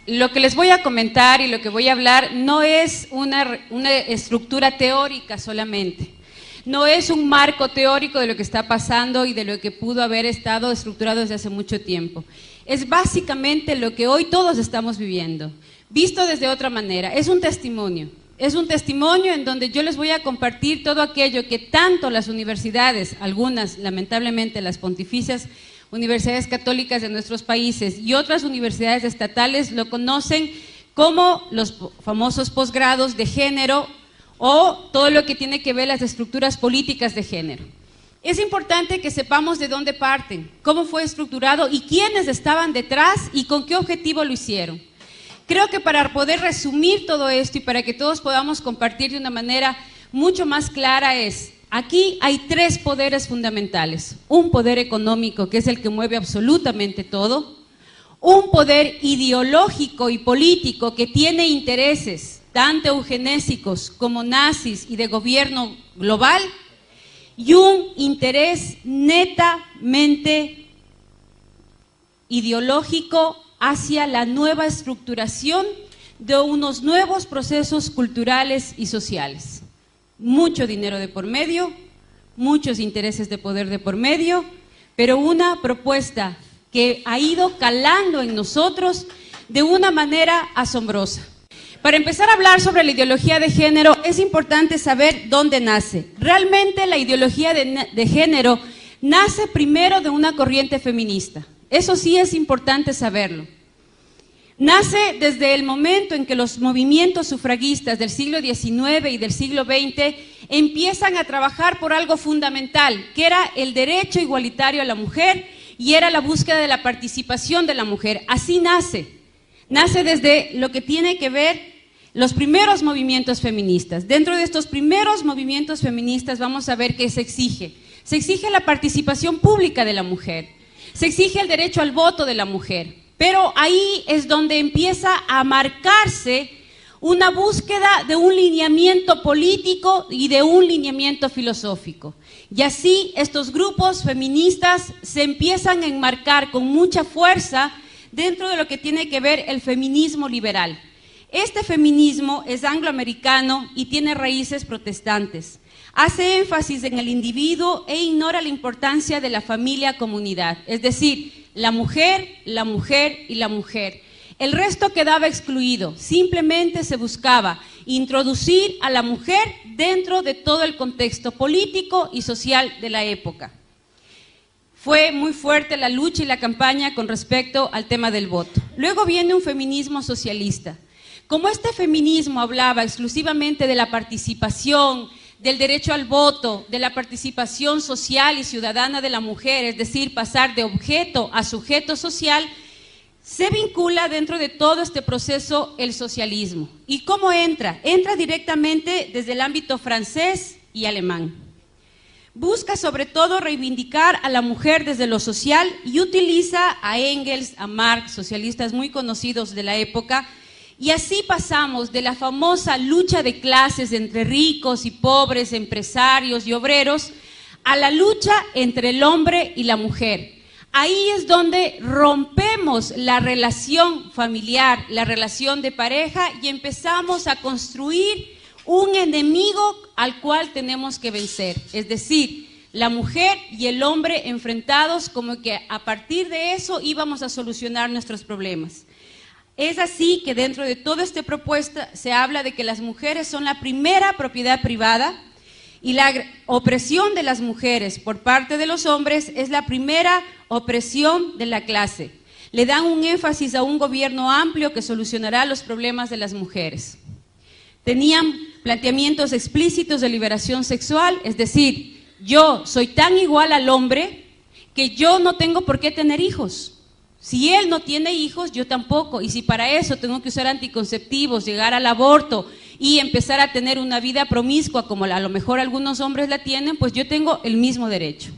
Lo que les voy a comentar y lo que voy a hablar no es una estructura teórica solamente, no es un marco teórico de lo que está pasando y de lo que pudo haber estado estructurado desde hace mucho tiempo. Es básicamente lo que hoy todos estamos viviendo, visto desde otra manera. Es un testimonio en donde yo les voy a compartir todo aquello que tanto las universidades, algunas lamentablemente las pontificias, universidades católicas de nuestros países y otras universidades estatales lo conocen como los famosos posgrados de género o todo lo que tiene que ver las estructuras políticas de género. Es importante que sepamos de dónde parten, cómo fue estructurado y quiénes estaban detrás y con qué objetivo lo hicieron. Creo que para poder resumir todo esto y para que todos podamos compartir de una manera mucho más clara aquí hay tres poderes fundamentales. Un poder económico, que es el que mueve absolutamente todo. Un poder ideológico y político que tiene intereses, tanto eugenésicos como nazis y de gobierno global. Y un interés netamente ideológico hacia la nueva estructuración de unos nuevos procesos culturales y sociales. Mucho dinero de por medio, muchos intereses de poder de por medio, pero una propuesta que ha ido calando en nosotros de una manera asombrosa. Para empezar a hablar sobre la ideología de género, es importante saber dónde nace. Realmente la ideología de género nace primero de una corriente feminista. Eso sí es importante saberlo. Nace desde el momento en que los movimientos sufragistas del siglo XIX y del siglo XX empiezan a trabajar por algo fundamental, que era el derecho igualitario a la mujer y era la búsqueda de la participación de la mujer. Así nace. Nace desde lo que tiene que ver los primeros movimientos feministas. Dentro de estos primeros movimientos feministas vamos a ver qué se exige. Se exige la participación pública de la mujer, se exige el derecho al voto de la mujer, pero ahí es donde empieza a marcarse una búsqueda de un lineamiento político y de un lineamiento filosófico. Y así estos grupos feministas se empiezan a enmarcar con mucha fuerza dentro de lo que tiene que ver el feminismo liberal. Este feminismo es angloamericano y tiene raíces protestantes. Hace énfasis en el individuo e ignora la importancia de la familia-comunidad, es decir, la mujer y la mujer. El resto quedaba excluido, simplemente se buscaba introducir a la mujer dentro de todo el contexto político y social de la época. Fue muy fuerte la lucha y la campaña con respecto al tema del voto. Luego viene un feminismo socialista. Como este feminismo hablaba exclusivamente de la participación, del derecho al voto, de la participación social y ciudadana de la mujer, es decir, pasar de objeto a sujeto social, se vincula dentro de todo este proceso el socialismo. ¿Y cómo entra? Entra directamente desde el ámbito francés y alemán. Busca sobre todo reivindicar a la mujer desde lo social y utiliza a Engels, a Marx, socialistas muy conocidos de la época, y así pasamos de la famosa lucha de clases entre ricos y pobres, empresarios y obreros, a la lucha entre el hombre y la mujer. Ahí es donde rompemos la relación familiar, la relación de pareja y empezamos a construir un enemigo al cual tenemos que vencer. Es decir, la mujer y el hombre enfrentados, como que a partir de eso íbamos a solucionar nuestros problemas. Es así que dentro de toda esta propuesta se habla de que las mujeres son la primera propiedad privada y la opresión de las mujeres por parte de los hombres es la primera opresión de la clase. Le dan un énfasis a un gobierno amplio que solucionará los problemas de las mujeres. Tenían planteamientos explícitos de liberación sexual, es decir, yo soy tan igual al hombre que yo no tengo por qué tener hijos. Si él no tiene hijos, yo tampoco, y si para eso tengo que usar anticonceptivos, llegar al aborto y empezar a tener una vida promiscua como a lo mejor algunos hombres la tienen, pues yo tengo el mismo derecho.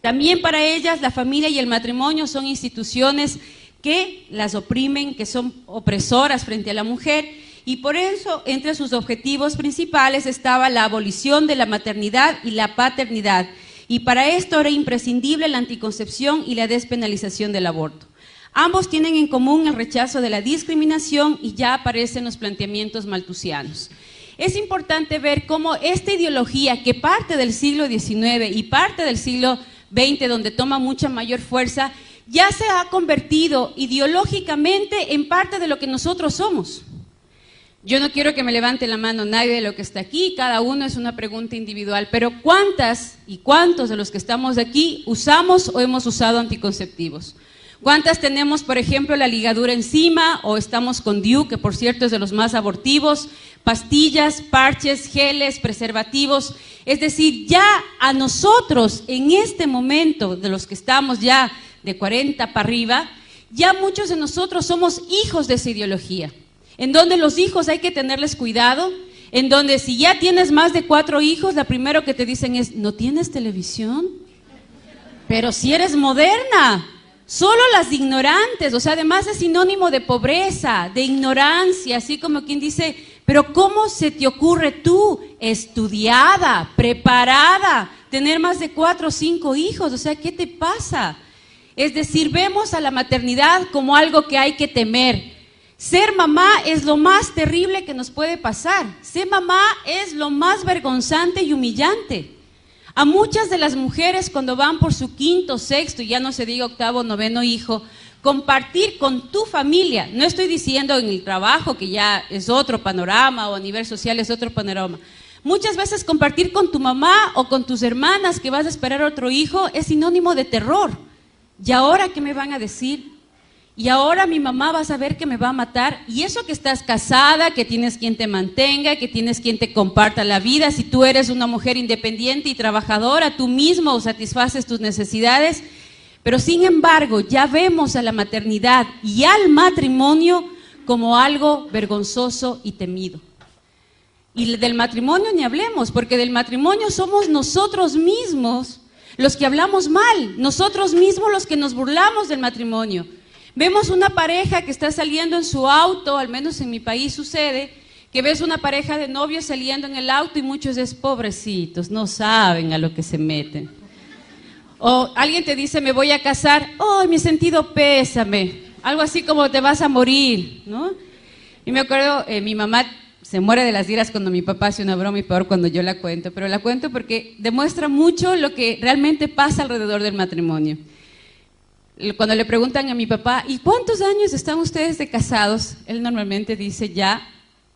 También para ellas la familia y el matrimonio son instituciones que las oprimen, que son opresoras frente a la mujer, y por eso entre sus objetivos principales estaba la abolición de la maternidad y la paternidad. Y para esto era imprescindible la anticoncepción y la despenalización del aborto. Ambos tienen en común el rechazo de la discriminación y ya aparecen los planteamientos malthusianos. Es importante ver cómo esta ideología que parte del siglo XIX y parte del siglo XX, donde toma mucha mayor fuerza, ya se ha convertido ideológicamente en parte de lo que nosotros somos. Yo no quiero que me levante la mano nadie de lo que está aquí, cada uno es una pregunta individual, pero ¿cuántas y cuántos de los que estamos aquí usamos o hemos usado anticonceptivos? ¿Cuántas tenemos, por ejemplo, la ligadura encima o estamos con DIU, que por cierto es de los más abortivos, pastillas, parches, geles, preservativos? Es decir, ya a nosotros en este momento, de los que estamos ya de 40 para arriba, ya muchos de nosotros somos hijos de esa ideología, en donde los hijos hay que tenerles cuidado, en donde si ya tienes más de 4 hijos, lo primero que te dicen es, ¿no tienes televisión? Pero si eres moderna. Solo las ignorantes, o sea, además es sinónimo de pobreza, de ignorancia, así como quien dice, pero ¿cómo se te ocurre tú, estudiada, preparada, tener más de 4 o 5 hijos? O sea, ¿qué te pasa? Es decir, vemos a la maternidad como algo que hay que temer. Ser mamá es lo más terrible que nos puede pasar. Ser mamá es lo más vergonzante y humillante. A muchas de las mujeres cuando van por su 5º, 6º, y ya no se diga 8º, 9º hijo, compartir con tu familia, no estoy diciendo en el trabajo que ya es otro panorama o a nivel social es otro panorama, muchas veces compartir con tu mamá o con tus hermanas que vas a esperar otro hijo es sinónimo de terror. ¿Y ahora qué me van a decir? Y ahora mi mamá va a saber que me va a matar, y eso que estás casada, que tienes quien te mantenga, que tienes quien te comparta la vida, si tú eres una mujer independiente y trabajadora, tú mismo satisfaces tus necesidades, pero sin embargo ya vemos a la maternidad y al matrimonio como algo vergonzoso y temido. Y del matrimonio ni hablemos, porque del matrimonio somos nosotros mismos los que hablamos mal, nosotros mismos los que nos burlamos del matrimonio. Vemos una pareja que está saliendo en su auto, al menos en mi país sucede, que ves una pareja de novios saliendo en el auto y muchos es pobrecitos, no saben a lo que se meten. O alguien te dice, me voy a casar, ¡ay, mi sentido pésame! Algo así como te vas a morir, ¿no? Y me acuerdo, mi mamá se muere de las iras cuando mi papá hace una broma y peor cuando yo la cuento, pero la cuento porque demuestra mucho lo que realmente pasa alrededor del matrimonio. Cuando le preguntan a mi papá, ¿y cuántos años están ustedes de casados? Él normalmente dice ya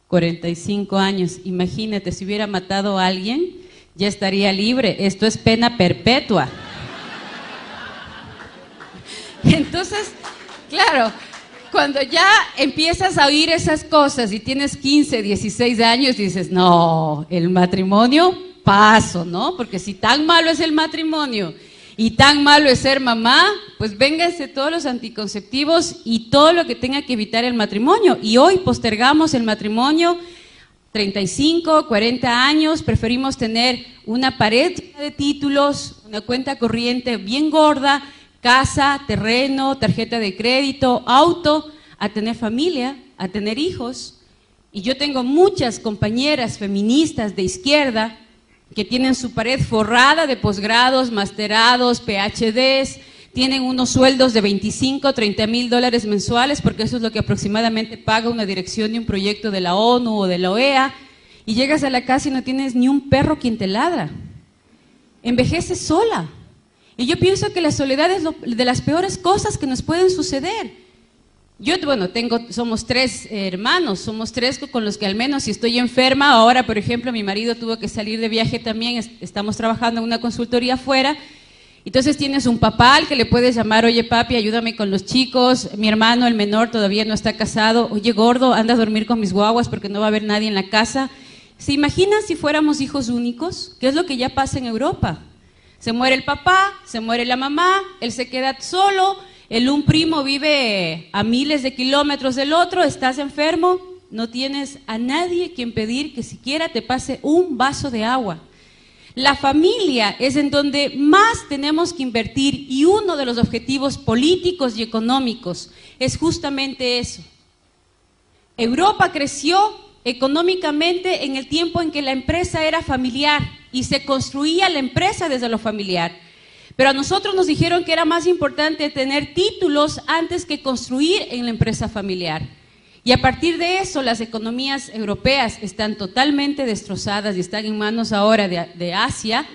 45 años. Imagínate, si hubiera matado a alguien, ya estaría libre. Esto es pena perpetua. Entonces, claro, cuando ya empiezas a oír esas cosas y tienes 15, 16 años, dices, no, el matrimonio, paso, ¿no? Porque si tan malo es el matrimonio y tan malo es ser mamá, pues vénganse todos los anticonceptivos y todo lo que tenga que evitar el matrimonio. Y hoy postergamos el matrimonio 35, 40 años, preferimos tener una pared de títulos, una cuenta corriente bien gorda, casa, terreno, tarjeta de crédito, auto, a tener familia, a tener hijos. Y yo tengo muchas compañeras feministas de izquierda que tienen su pared forrada de posgrados, masterados, PhDs, tienen unos sueldos de 25, 30 mil dólares mensuales, porque eso es lo que aproximadamente paga una dirección de un proyecto de la ONU o de la OEA, y llegas a la casa y no tienes ni un perro quien te ladra. Envejeces sola. Y yo pienso que la soledad es de las peores cosas que nos pueden suceder. Yo, bueno, somos 3 hermanos, somos 3 con los que al menos si estoy enferma, ahora por ejemplo mi marido tuvo que salir de viaje también, estamos trabajando en una consultoría afuera, entonces tienes un papá al que le puedes llamar, oye papi, ayúdame con los chicos, mi hermano, el menor, todavía no está casado, oye gordo, anda a dormir con mis guaguas porque no va a haber nadie en la casa. ¿Se imaginan si fuéramos hijos únicos? ¿Qué es lo que ya pasa en Europa? Se muere el papá, se muere la mamá, él se queda solo, un primo vive a miles de kilómetros del otro, estás enfermo, no tienes a nadie quien pedir que siquiera te pase un vaso de agua. La familia es en donde más tenemos que invertir y uno de los objetivos políticos y económicos es justamente eso. Europa creció económicamente en el tiempo en que la empresa era familiar y se construía la empresa desde lo familiar. Pero a nosotros nos dijeron que era más importante tener títulos antes que construir en la empresa familiar. Y a partir de eso, las economías europeas están totalmente destrozadas y están en manos ahora de Asia.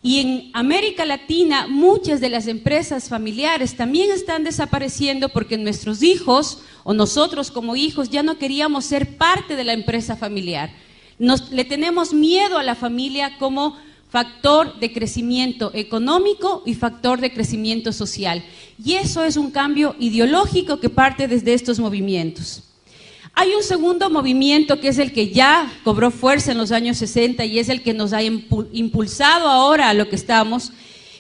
Y en América Latina, muchas de las empresas familiares también están desapareciendo porque nuestros hijos, o nosotros como hijos, ya no queríamos ser parte de la empresa familiar. Le tenemos miedo a la familia como factor de crecimiento económico y factor de crecimiento social. Y eso es un cambio ideológico que parte desde estos movimientos. Hay un segundo movimiento que es el que ya cobró fuerza en los años 60 y es el que nos ha impulsado ahora a lo que estamos,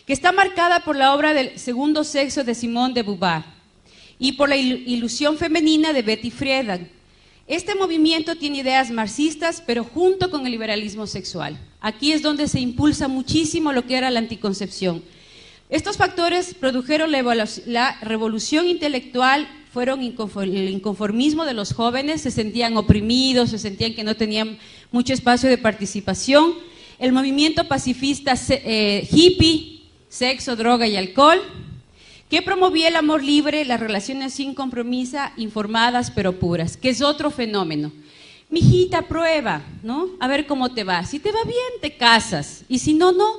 que está marcada por la obra del Segundo Sexo de Simone de Beauvoir y por la ilusión femenina de Betty Friedan. Este movimiento tiene ideas marxistas, pero junto con el liberalismo sexual. Aquí es donde se impulsa muchísimo lo que era la anticoncepción. Estos factores produjeron la revolución intelectual, fueron el inconformismo de los jóvenes, se sentían oprimidos, se sentían que no tenían mucho espacio de participación. El movimiento pacifista hippie, sexo, droga y alcohol, que promovía el amor libre, las relaciones sin compromiso, informadas pero puras, que es otro fenómeno. Mijita, prueba, ¿no? A ver cómo te va. Si te va bien, te casas, y si no, no.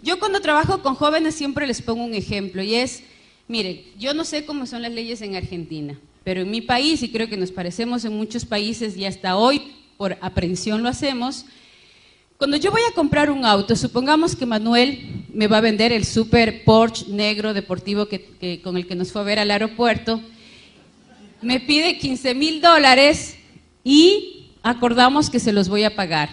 Yo cuando trabajo con jóvenes siempre les pongo un ejemplo, y es, miren, yo no sé cómo son las leyes en Argentina, pero en mi país, y creo que nos parecemos en muchos países, y hasta hoy por aprensión lo hacemos. Cuando yo voy a comprar un auto, supongamos que Manuel me va a vender el super Porsche negro deportivo con el que nos fue a ver al aeropuerto, me pide $15,000 y acordamos que se los voy a pagar.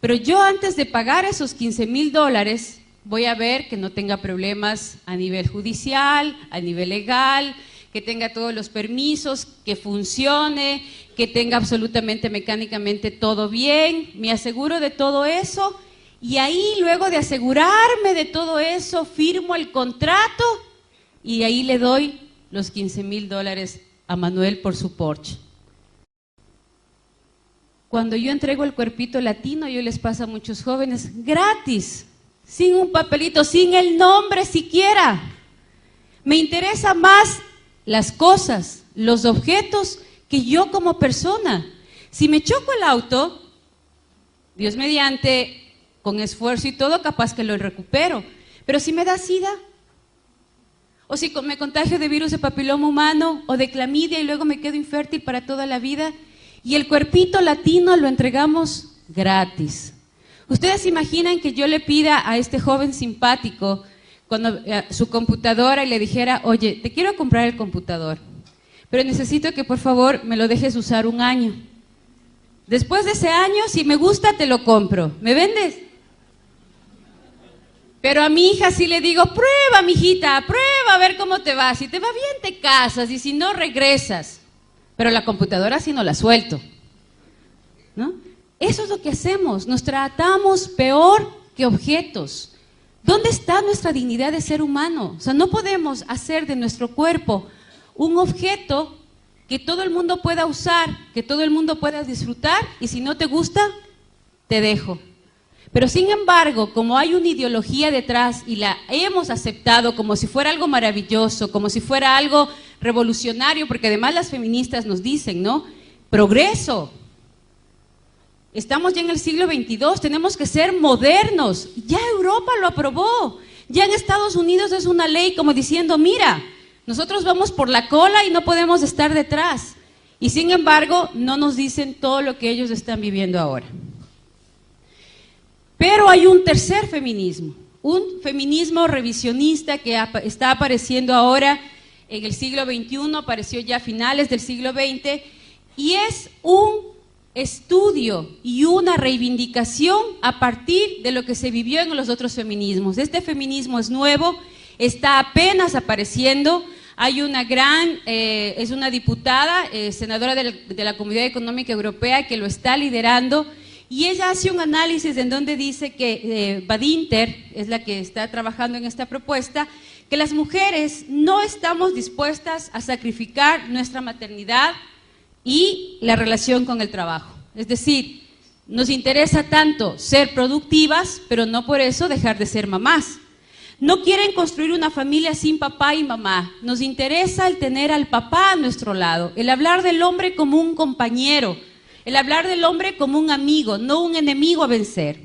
Pero yo antes de pagar esos $15,000 voy a ver que no tenga problemas a nivel judicial, a nivel legal, que tenga todos los permisos, que funcione, que tenga absolutamente mecánicamente todo bien, me aseguro de todo eso y ahí luego de asegurarme de todo eso firmo el contrato y ahí le doy los $15,000 a Manuel por su Porsche. Cuando yo entrego el cuerpito latino, yo les paso a muchos jóvenes gratis, sin un papelito, sin el nombre siquiera. Me interesa más las cosas, los objetos, que yo como persona. Si me choco el auto, Dios mediante, con esfuerzo y todo, capaz que lo recupero. Pero si me da SIDA, o si me contagio de virus de papiloma humano, o de clamidia y luego me quedo infértil para toda la vida, y el cuerpito latino lo entregamos gratis. ¿Ustedes imaginan que yo le pida a este joven simpático su computadora y le dijera, oye, te quiero comprar el computador, pero necesito que por favor me lo dejes usar 1 año. Después de ese año, si me gusta, te lo compro. ¿Me vendes? Pero a mi hija sí le digo, prueba, mijita, prueba a ver cómo te va. Si te va bien, te casas, y si no, regresas. Pero la computadora sí no la suelto, ¿no? Eso es lo que hacemos, nos tratamos peor que objetos. ¿Dónde está nuestra dignidad de ser humano? O sea, no podemos hacer de nuestro cuerpo un objeto que todo el mundo pueda usar, que todo el mundo pueda disfrutar, y si no te gusta, te dejo. Pero sin embargo, como hay una ideología detrás y la hemos aceptado como si fuera algo maravilloso, como si fuera algo revolucionario, porque además las feministas nos dicen, ¿no? Progreso. Estamos ya en el siglo XXII, tenemos que ser modernos. Ya Europa lo aprobó, ya en Estados Unidos es una ley como diciendo, mira, nosotros vamos por la cola y no podemos estar detrás. Y sin embargo, no nos dicen todo lo que ellos están viviendo ahora. Pero hay un tercer feminismo, un feminismo revisionista que está apareciendo ahora en el siglo XXI, apareció ya a finales del siglo XX, y es un estudio y una reivindicación a partir de lo que se vivió en los otros feminismos. Este feminismo es nuevo, está apenas apareciendo. Hay una es una diputada, senadora de la Comunidad Económica Europea, que lo está liderando, y ella hace un análisis en donde dice que Badinter es la que está trabajando en esta propuesta, que las mujeres no estamos dispuestas a sacrificar nuestra maternidad y la relación con el trabajo. Es decir, nos interesa tanto ser productivas, pero no por eso dejar de ser mamás. No quieren construir una familia sin papá y mamá. Nos interesa el tener al papá a nuestro lado, el hablar del hombre como un compañero, el hablar del hombre como un amigo, no un enemigo a vencer.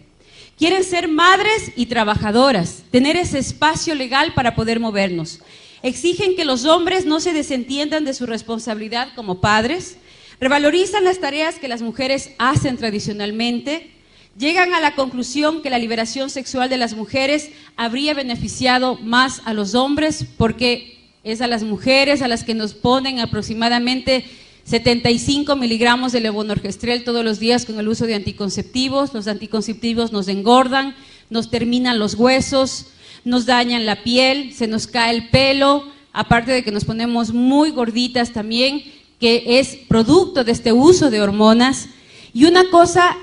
Quieren ser madres y trabajadoras, tener ese espacio legal para poder movernos. Exigen que los hombres no se desentiendan de su responsabilidad como padres, revalorizan las tareas que las mujeres hacen tradicionalmente, llegan a la conclusión que la liberación sexual de las mujeres habría beneficiado más a los hombres porque es a las mujeres a las que nos ponen aproximadamente 75 miligramos de levonorgestrel todos los días con el uso de anticonceptivos. Los anticonceptivos nos engordan, nos terminan los huesos, nos dañan la piel, se nos cae el pelo, aparte de que nos ponemos muy gorditas también, que es producto de este uso de hormonas. Y una cosa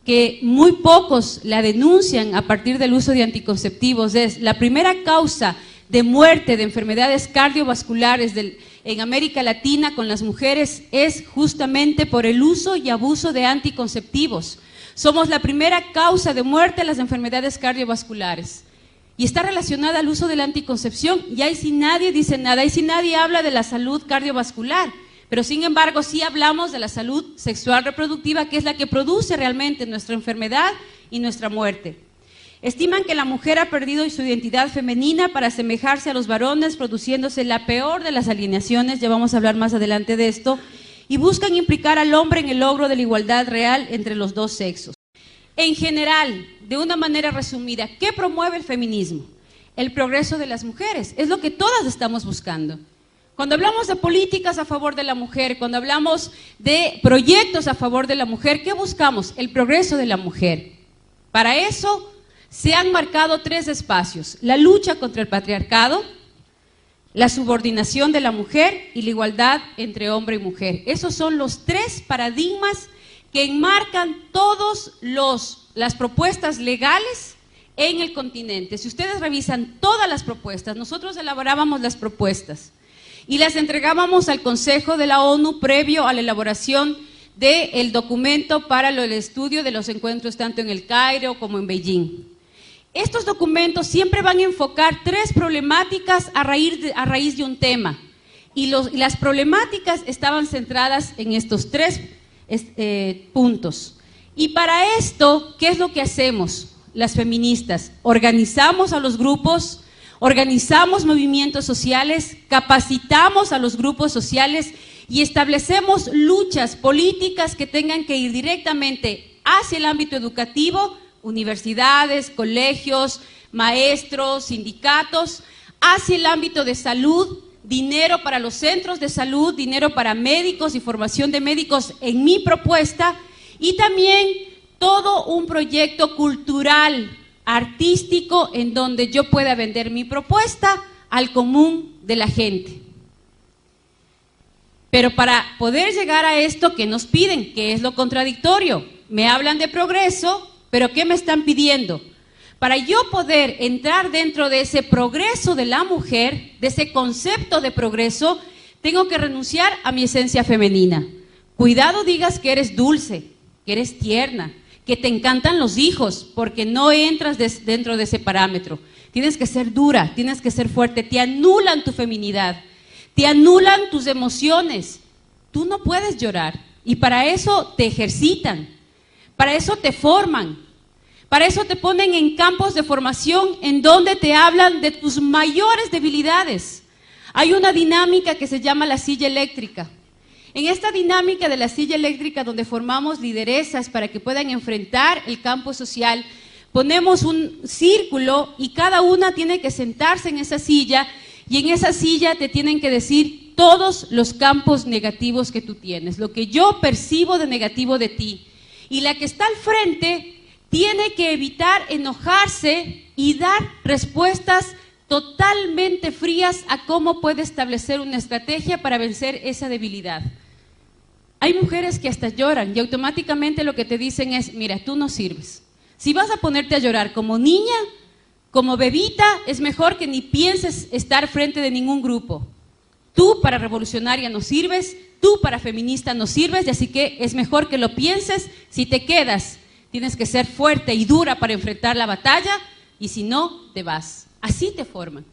que muy pocos la denuncian a partir del uso de anticonceptivos es la primera causa de muerte de enfermedades cardiovasculares en América Latina con las mujeres es justamente por el uso y abuso de anticonceptivos. Somos la primera causa de muerte de las enfermedades cardiovasculares y está relacionada al uso de la anticoncepción, y ahí sí nadie dice nada, ahí sí nadie habla de la salud cardiovascular. Pero sin embargo sí hablamos de la salud sexual reproductiva, que es la que produce realmente nuestra enfermedad y nuestra muerte. Estiman que la mujer ha perdido su identidad femenina para asemejarse a los varones, produciéndose la peor de las alienaciones, ya vamos a hablar más adelante de esto, y buscan implicar al hombre en el logro de la igualdad real entre los dos sexos. En general, de una manera resumida, ¿qué promueve el feminismo? El progreso de las mujeres, es lo que todas estamos buscando. Cuando hablamos de políticas a favor de la mujer, cuando hablamos de proyectos a favor de la mujer, ¿qué buscamos? El progreso de la mujer. Para eso se han marcado 3 espacios: la lucha contra el patriarcado, la subordinación de la mujer y la igualdad entre hombre y mujer. Esos son los 3 paradigmas que enmarcan todas las propuestas legales en el continente. Si ustedes revisan todas las propuestas, nosotros elaborábamos las propuestas y las entregábamos al Consejo de la ONU previo a la elaboración del documento para el estudio de los encuentros tanto en el Cairo como en Beijing. Estos documentos siempre van a enfocar 3 problemáticas a raíz de un tema, y las problemáticas estaban centradas en estos 3 puntos. Y para esto, ¿qué es lo que hacemos las feministas? Organizamos a los grupos, organizamos movimientos sociales, capacitamos a los grupos sociales y establecemos luchas políticas que tengan que ir directamente hacia el ámbito educativo, universidades, colegios, maestros, sindicatos, hacia el ámbito de salud, dinero para los centros de salud, dinero para médicos y formación de médicos en mi propuesta, y también todo un proyecto cultural, artístico, en donde yo pueda vender mi propuesta al común de la gente. Pero para poder llegar a esto, ¿qué nos piden? ¿Qué es lo contradictorio? Me hablan de progreso, pero ¿qué me están pidiendo? Para yo poder entrar dentro de ese progreso de la mujer, de ese concepto de progreso, tengo que renunciar a mi esencia femenina. Cuidado digas que eres dulce, que eres tierna, que te encantan los hijos, porque no entras dentro de ese parámetro. Tienes que ser dura, tienes que ser fuerte, te anulan tu feminidad, te anulan tus emociones. Tú no puedes llorar, y para eso te ejercitan, para eso te forman, para eso te ponen en campos de formación en donde te hablan de tus mayores debilidades. Hay una dinámica que se llama la silla eléctrica. En esta dinámica de la silla eléctrica, donde formamos lideresas para que puedan enfrentar el campo social, ponemos un círculo y cada una tiene que sentarse en esa silla, y en esa silla te tienen que decir todos los campos negativos que tú tienes, lo que yo percibo de negativo de ti. Y la que está al frente tiene que evitar enojarse y dar respuestas totalmente frías a cómo puede establecer una estrategia para vencer esa debilidad. Hay mujeres que hasta lloran y automáticamente lo que te dicen es: mira, tú no sirves. Si vas a ponerte a llorar como niña, como bebita, es mejor que ni pienses estar frente de ningún grupo. Tú para revolucionaria no sirves, tú para feminista no sirves, y así que es mejor que lo pienses. Si te quedas, tienes que ser fuerte y dura para enfrentar la batalla, y si no, te vas. Así te forman.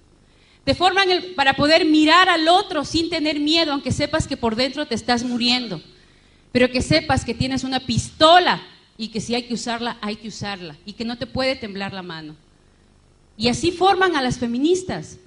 Te forman para poder mirar al otro sin tener miedo, aunque sepas que por dentro te estás muriendo. Pero que sepas que tienes una pistola y que si hay que usarla, hay que usarla. Y que no te puede temblar la mano. Y así forman a las feministas.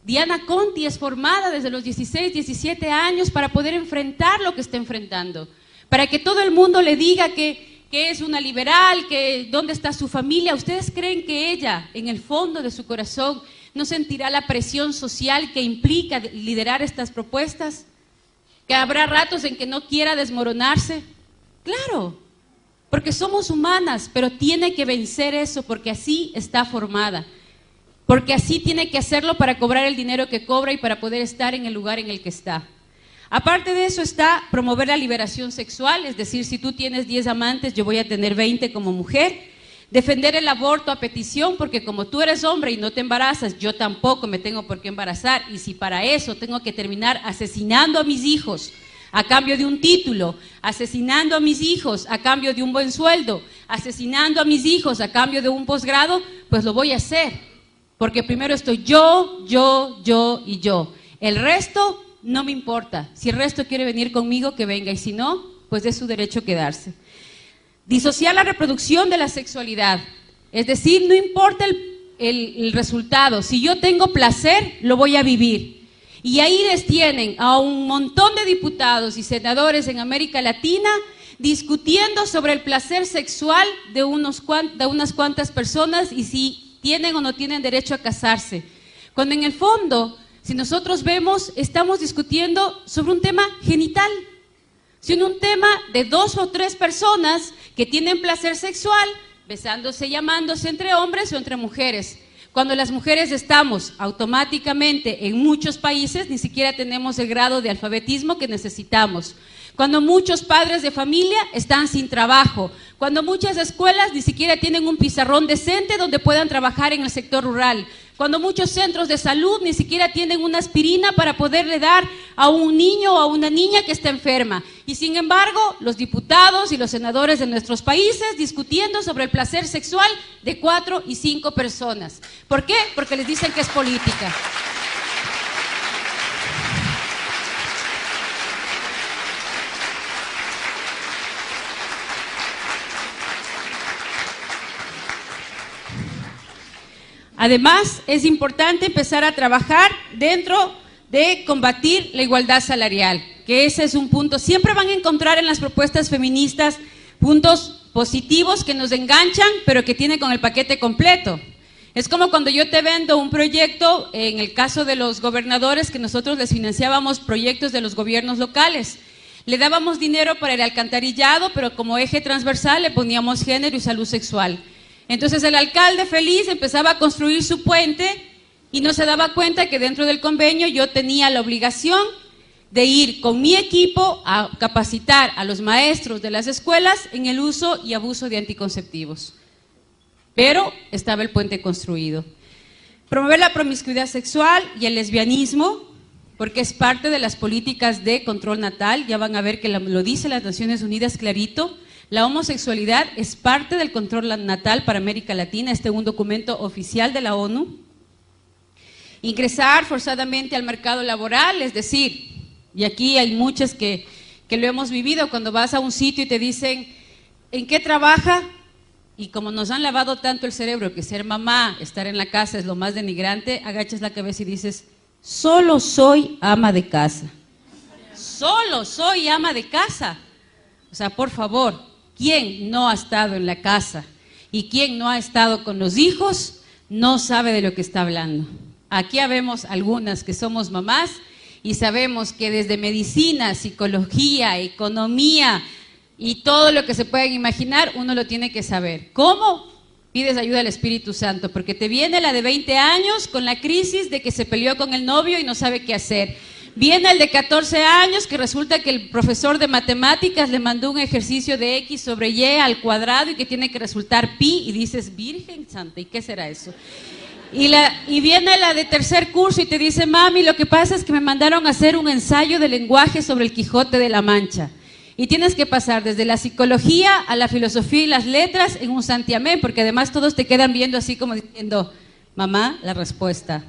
Diana Conti es formada desde los 16, 17 años para poder enfrentar lo que está enfrentando. Para que todo el mundo le diga que es una liberal, que dónde está su familia. ¿Ustedes creen que ella, en el fondo de su corazón, no sentirá la presión social que implica liderar estas propuestas? ¿Que habrá ratos en que no quiera desmoronarse? Claro, porque somos humanas, pero tiene que vencer eso porque así está formada. Porque así tiene que hacerlo para cobrar el dinero que cobra y para poder estar en el lugar en el que está. Aparte de eso está promover la liberación sexual, es decir, si tú tienes 10 amantes, yo voy a tener 20 como mujer. Defender el aborto a petición, porque como tú eres hombre y no te embarazas, yo tampoco me tengo por qué embarazar. Y si para eso tengo que terminar asesinando a mis hijos a cambio de un título, asesinando a mis hijos a cambio de un buen sueldo, asesinando a mis hijos a cambio de un posgrado, pues lo voy a hacer. Porque primero estoy yo y yo. El resto no me importa. Si el resto quiere venir conmigo, que venga. Y si no, pues es su derecho quedarse. Disociar la reproducción de la sexualidad. Es decir, no importa el resultado. Si yo tengo placer, lo voy a vivir. Y ahí les tienen a un montón de diputados y senadores en América Latina discutiendo sobre el placer sexual de unas cuantas personas y si tienen o no tienen derecho a casarse. Cuando en el fondo, si nosotros vemos, estamos discutiendo sobre un tema genital, sino un tema de 2 o 3 personas que tienen placer sexual, besándose y amándose entre hombres o entre mujeres. Cuando las mujeres estamos automáticamente en muchos países, ni siquiera tenemos el grado de alfabetismo que necesitamos. Cuando muchos padres de familia están sin trabajo, cuando muchas escuelas ni siquiera tienen un pizarrón decente donde puedan trabajar en el sector rural, cuando muchos centros de salud ni siquiera tienen una aspirina para poderle dar a un niño o a una niña que está enferma. Y sin embargo, los diputados y los senadores de nuestros países discutiendo sobre el placer sexual de 4 y 5 personas. ¿Por qué? Porque les dicen que es política. Además, es importante empezar a trabajar dentro de combatir la igualdad salarial, que ese es un punto. Siempre van a encontrar en las propuestas feministas puntos positivos que nos enganchan, pero que tienen con el paquete completo. Es como cuando yo te vendo un proyecto, en el caso de los gobernadores, que nosotros les financiábamos proyectos de los gobiernos locales. Le dábamos dinero para el alcantarillado, pero como eje transversal le poníamos género y salud sexual. Entonces el alcalde feliz empezaba a construir su puente y no se daba cuenta que dentro del convenio yo tenía la obligación de ir con mi equipo a capacitar a los maestros de las escuelas en el uso y abuso de anticonceptivos. Pero estaba el puente construido. Promover la promiscuidad sexual y el lesbianismo, porque es parte de las políticas de control natal. Ya van a ver que lo dice las Naciones Unidas clarito. La homosexualidad es parte del control natal para América Latina, un documento oficial de la ONU. Ingresar forzadamente al mercado laboral, es decir, y aquí hay muchas que lo hemos vivido, cuando vas a un sitio y te dicen, ¿en qué trabaja? Y como nos han lavado tanto el cerebro que ser mamá, estar en la casa es lo más denigrante, agachas la cabeza y dices, solo soy ama de casa. Solo soy ama de casa. O sea, por favor, ¿quién no ha estado en la casa y quién no ha estado con los hijos no sabe de lo que está hablando? Aquí habemos algunas que somos mamás y sabemos que desde medicina, psicología, economía y todo lo que se pueden imaginar, uno lo tiene que saber. ¿Cómo? Pides ayuda al Espíritu Santo, porque te viene la de 20 años con la crisis de que se peleó con el novio y no sabe qué hacer. Viene el de 14 años que resulta que el profesor de matemáticas le mandó un ejercicio de X sobre Y al cuadrado y que tiene que resultar pi y dices, Virgen Santa, ¿y qué será eso? Y viene la de tercer curso y te dice, mami, lo que pasa es que me mandaron a hacer un ensayo de lenguaje sobre el Quijote de la Mancha. Y tienes que pasar desde la psicología a la filosofía y las letras en un santiamén, porque además todos te quedan viendo así como diciendo, Mamá, la respuesta.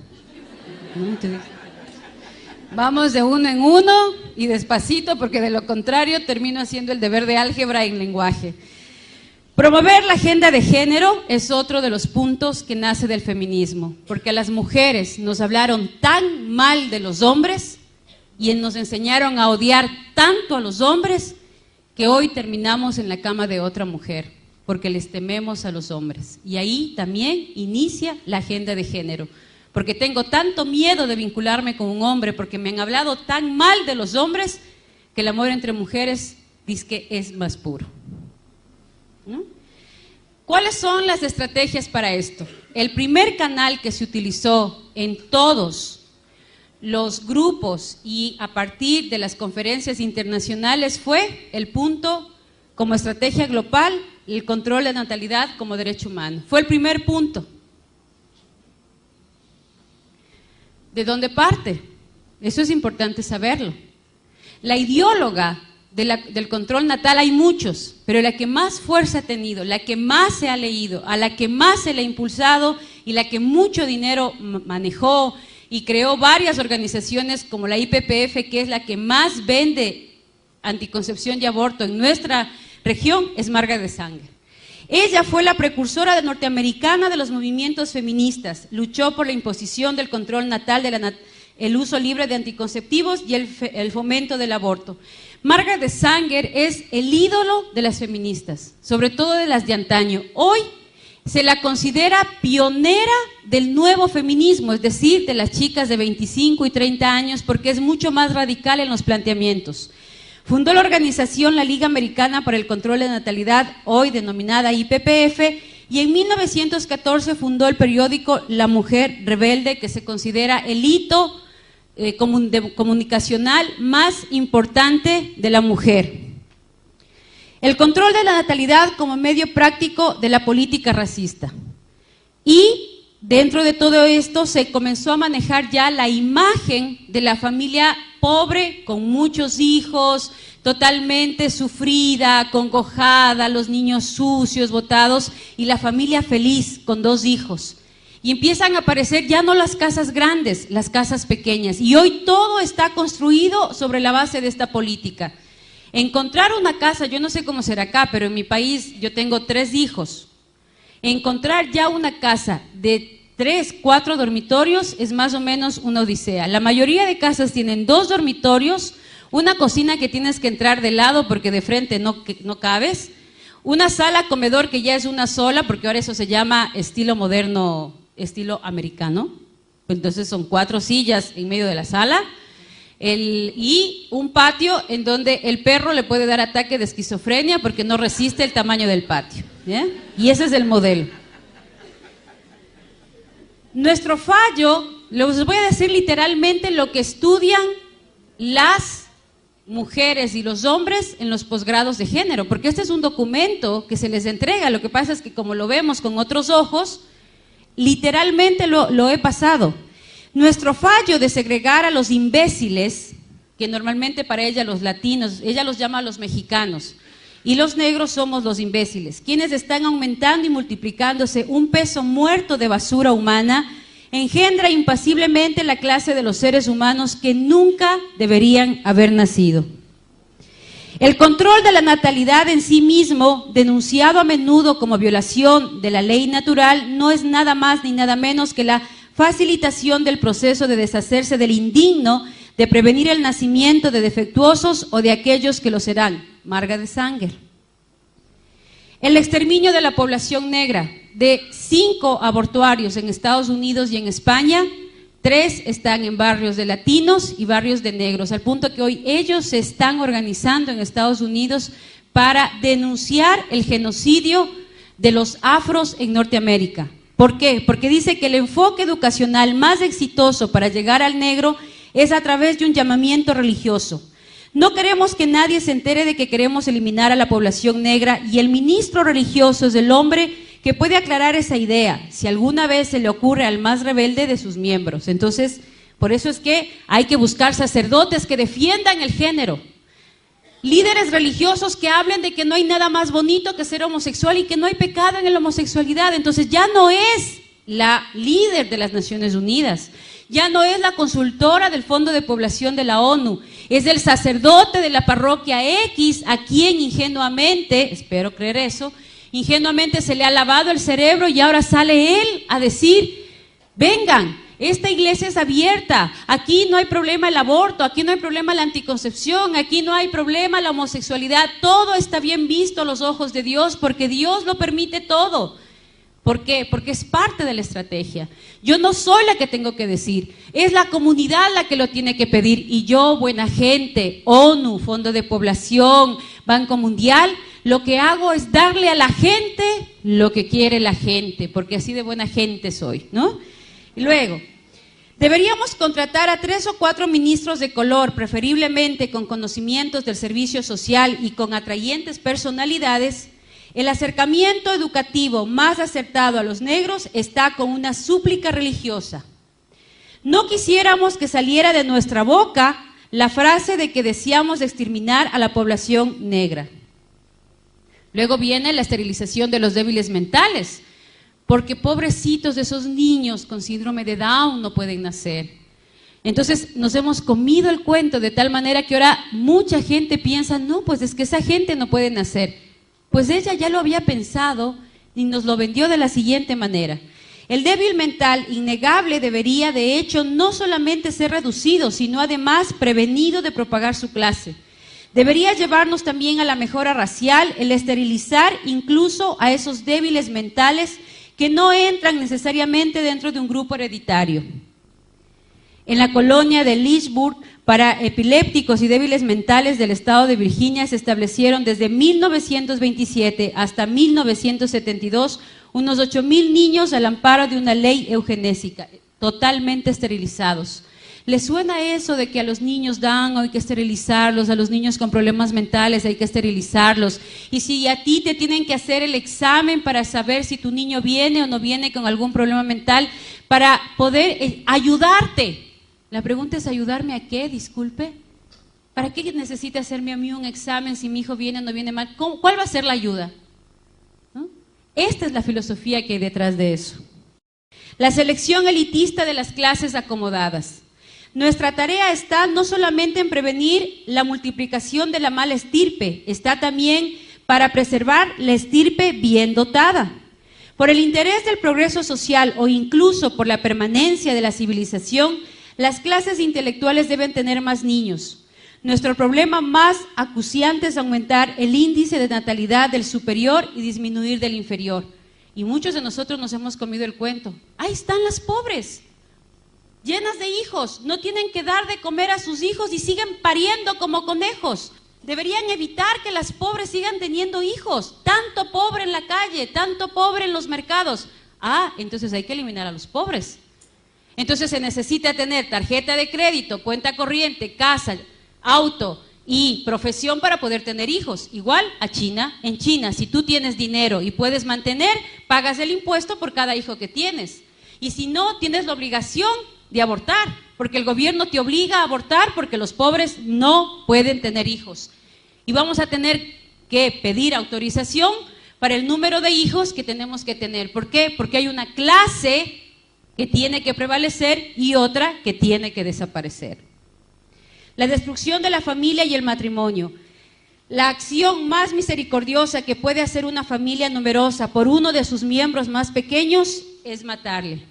Vamos de uno en uno y despacito, porque de lo contrario termino haciendo el deber de álgebra en lenguaje. Promover la agenda de género es otro de los puntos que nace del feminismo, porque a las mujeres nos hablaron tan mal de los hombres y nos enseñaron a odiar tanto a los hombres que hoy terminamos en la cama de otra mujer, porque les tememos a los hombres. Y ahí también inicia la agenda de género, porque tengo tanto miedo de vincularme con un hombre, porque me han hablado tan mal de los hombres, que el amor entre mujeres dizque es más puro. ¿No? ¿Cuáles son las estrategias para esto? El primer canal que se utilizó en todos los grupos y a partir de las conferencias internacionales fue el punto como estrategia global, el control de natalidad como derecho humano. Fue el primer punto. ¿De dónde parte? Eso es importante saberlo. La ideóloga del control natal hay muchos, pero la que más fuerza ha tenido, la que más se ha leído, a la que más se le ha impulsado y la que mucho dinero manejó y creó varias organizaciones como la IPPF, que es la que más vende anticoncepción y aborto en nuestra región, es Margaret Sanger. Ella fue la precursora norteamericana de los movimientos feministas, luchó por la imposición del control natal, el uso libre de anticonceptivos y el fomento del aborto. Margaret Sanger es el ídolo de las feministas, sobre todo de las de antaño. Hoy se la considera pionera del nuevo feminismo, es decir, de las chicas de 25 y 30 años, porque es mucho más radical en los planteamientos. Fundó la organización la Liga Americana para el Control de Natalidad, hoy denominada IPPF, y en 1914 fundó el periódico La Mujer Rebelde, que se considera el hito comunicacional más importante de la mujer. El control de la natalidad como medio práctico de la política racista. Y dentro de todo esto se comenzó a manejar ya la imagen de la familia pobre, con muchos hijos, totalmente sufrida, acongojada, los niños sucios, botados, y la familia feliz con 2 hijos. Y empiezan a aparecer ya no las casas grandes, las casas pequeñas. Y hoy todo está construido sobre la base de esta política. Encontrar una casa, yo no sé cómo será acá, pero en mi país yo tengo 3 hijos. Encontrar ya una casa de 3, 4 dormitorios es más o menos una odisea. La mayoría de casas tienen 2 dormitorios, una cocina que tienes que entrar de lado porque de frente no cabes, una sala comedor que ya es una sola, porque ahora eso se llama estilo moderno, estilo americano. Entonces son 4 sillas en medio de la sala y un patio en donde el perro le puede dar ataque de esquizofrenia porque no resiste el tamaño del patio, ¿ya? Y ese es el modelo. Nuestro fallo, les voy a decir literalmente lo que estudian las mujeres y los hombres en los posgrados de género, porque este es un documento que se les entrega. Lo que pasa es que como lo vemos con otros ojos, literalmente lo he pasado. Nuestro fallo de segregar a los imbéciles, que normalmente para ella los latinos, ella los llama a los mexicanos, y los negros somos los imbéciles, quienes están aumentando y multiplicándose un peso muerto de basura humana, engendra impasiblemente la clase de los seres humanos que nunca deberían haber nacido. El control de la natalidad en sí mismo, denunciado a menudo como violación de la ley natural, no es nada más ni nada menos que la facilitación del proceso de deshacerse del indigno, de prevenir el nacimiento de defectuosos o de aquellos que lo serán. Margaret Sanger. El exterminio de la población negra. De 5 abortuarios en Estados Unidos y en España, 3 están en barrios de latinos y barrios de negros, al punto que hoy ellos se están organizando en Estados Unidos para denunciar el genocidio de los afros en Norteamérica. ¿Por qué? Porque dice que el enfoque educacional más exitoso para llegar al negro es a través de un llamamiento religioso. No queremos que nadie se entere de que queremos eliminar a la población negra, y el ministro religioso es el hombre que puede aclarar esa idea, si alguna vez se le ocurre al más rebelde de sus miembros. Entonces, por eso es que hay que buscar sacerdotes que defiendan el género, líderes religiosos que hablen de que no hay nada más bonito que ser homosexual y que no hay pecado en la homosexualidad. Entonces ya no es la líder de las Naciones Unidas. Ya no es la consultora del Fondo de Población de la ONU, es el sacerdote de la parroquia X a quien ingenuamente, espero creer eso, ingenuamente se le ha lavado el cerebro y ahora sale él a decir, vengan, esta iglesia es abierta, aquí no hay problema el aborto, aquí no hay problema la anticoncepción, aquí no hay problema la homosexualidad, todo está bien visto a los ojos de Dios porque Dios lo permite todo. ¿Por qué? Porque es parte de la estrategia. Yo no soy la que tengo que decir, es la comunidad la que lo tiene que pedir y yo, buena gente, ONU, Fondo de Población, Banco Mundial, lo que hago es darle a la gente lo que quiere la gente, porque así de buena gente soy, ¿no? Y luego, deberíamos contratar a 3 o 4 ministros de color, preferiblemente con conocimientos del servicio social y con atrayentes personalidades. El acercamiento educativo más acertado a los negros está con una súplica religiosa. No quisiéramos que saliera de nuestra boca la frase de que deseamos exterminar a la población negra. Luego viene la esterilización de los débiles mentales, porque pobrecitos de esos niños con síndrome de Down no pueden nacer. Entonces nos hemos comido el cuento de tal manera que ahora mucha gente piensa, no, pues es que esa gente no puede nacer. Pues ella ya lo había pensado y nos lo vendió de la siguiente manera. El débil mental innegable debería de hecho no solamente ser reducido, sino además prevenido de propagar su clase. Debería llevarnos también a la mejora racial, el esterilizar incluso a esos débiles mentales que no entran necesariamente dentro de un grupo hereditario. En la colonia de Lynchburg, para epilépticos y débiles mentales del estado de Virginia se establecieron desde 1927 hasta 1972 unos 8,000 niños al amparo de una ley eugenésica, totalmente esterilizados. ¿Les suena eso de que a los niños hay que esterilizarlos, a los niños con problemas mentales hay que esterilizarlos? Y si a ti te tienen que hacer el examen para saber si tu niño viene o no viene con algún problema mental, para poder ayudarte. La pregunta es, ¿ayudarme a qué? Disculpe. ¿Para qué necesita hacerme a mí un examen si mi hijo viene o no viene mal? ¿Cuál va a ser la ayuda? ¿No? Esta es la filosofía que hay detrás de eso. La selección elitista de las clases acomodadas. Nuestra tarea está no solamente en prevenir la multiplicación de la mala estirpe, está también para preservar la estirpe bien dotada. Por el interés del progreso social o incluso por la permanencia de la civilización, las clases intelectuales deben tener más niños. Nuestro problema más acuciante es aumentar el índice de natalidad del superior y disminuir del inferior. Y muchos de nosotros nos hemos comido el cuento. Ahí están las pobres, llenas de hijos, no tienen que dar de comer a sus hijos y siguen pariendo como conejos. Deberían evitar que las pobres sigan teniendo hijos. Tanto pobre en la calle, tanto pobre en los mercados. Entonces hay que eliminar a los pobres. Entonces se necesita tener tarjeta de crédito, cuenta corriente, casa, auto y profesión para poder tener hijos. Igual a China. En China, si tú tienes dinero y puedes mantener, pagas el impuesto por cada hijo que tienes. Y si no, tienes la obligación de abortar, porque el gobierno te obliga a abortar porque los pobres no pueden tener hijos. Y vamos a tener que pedir autorización para el número de hijos que tenemos que tener. ¿Por qué? Porque hay una clase que tiene que prevalecer y otra que tiene que desaparecer. La destrucción de la familia y el matrimonio. La acción más misericordiosa que puede hacer una familia numerosa por uno de sus miembros más pequeños es matarle.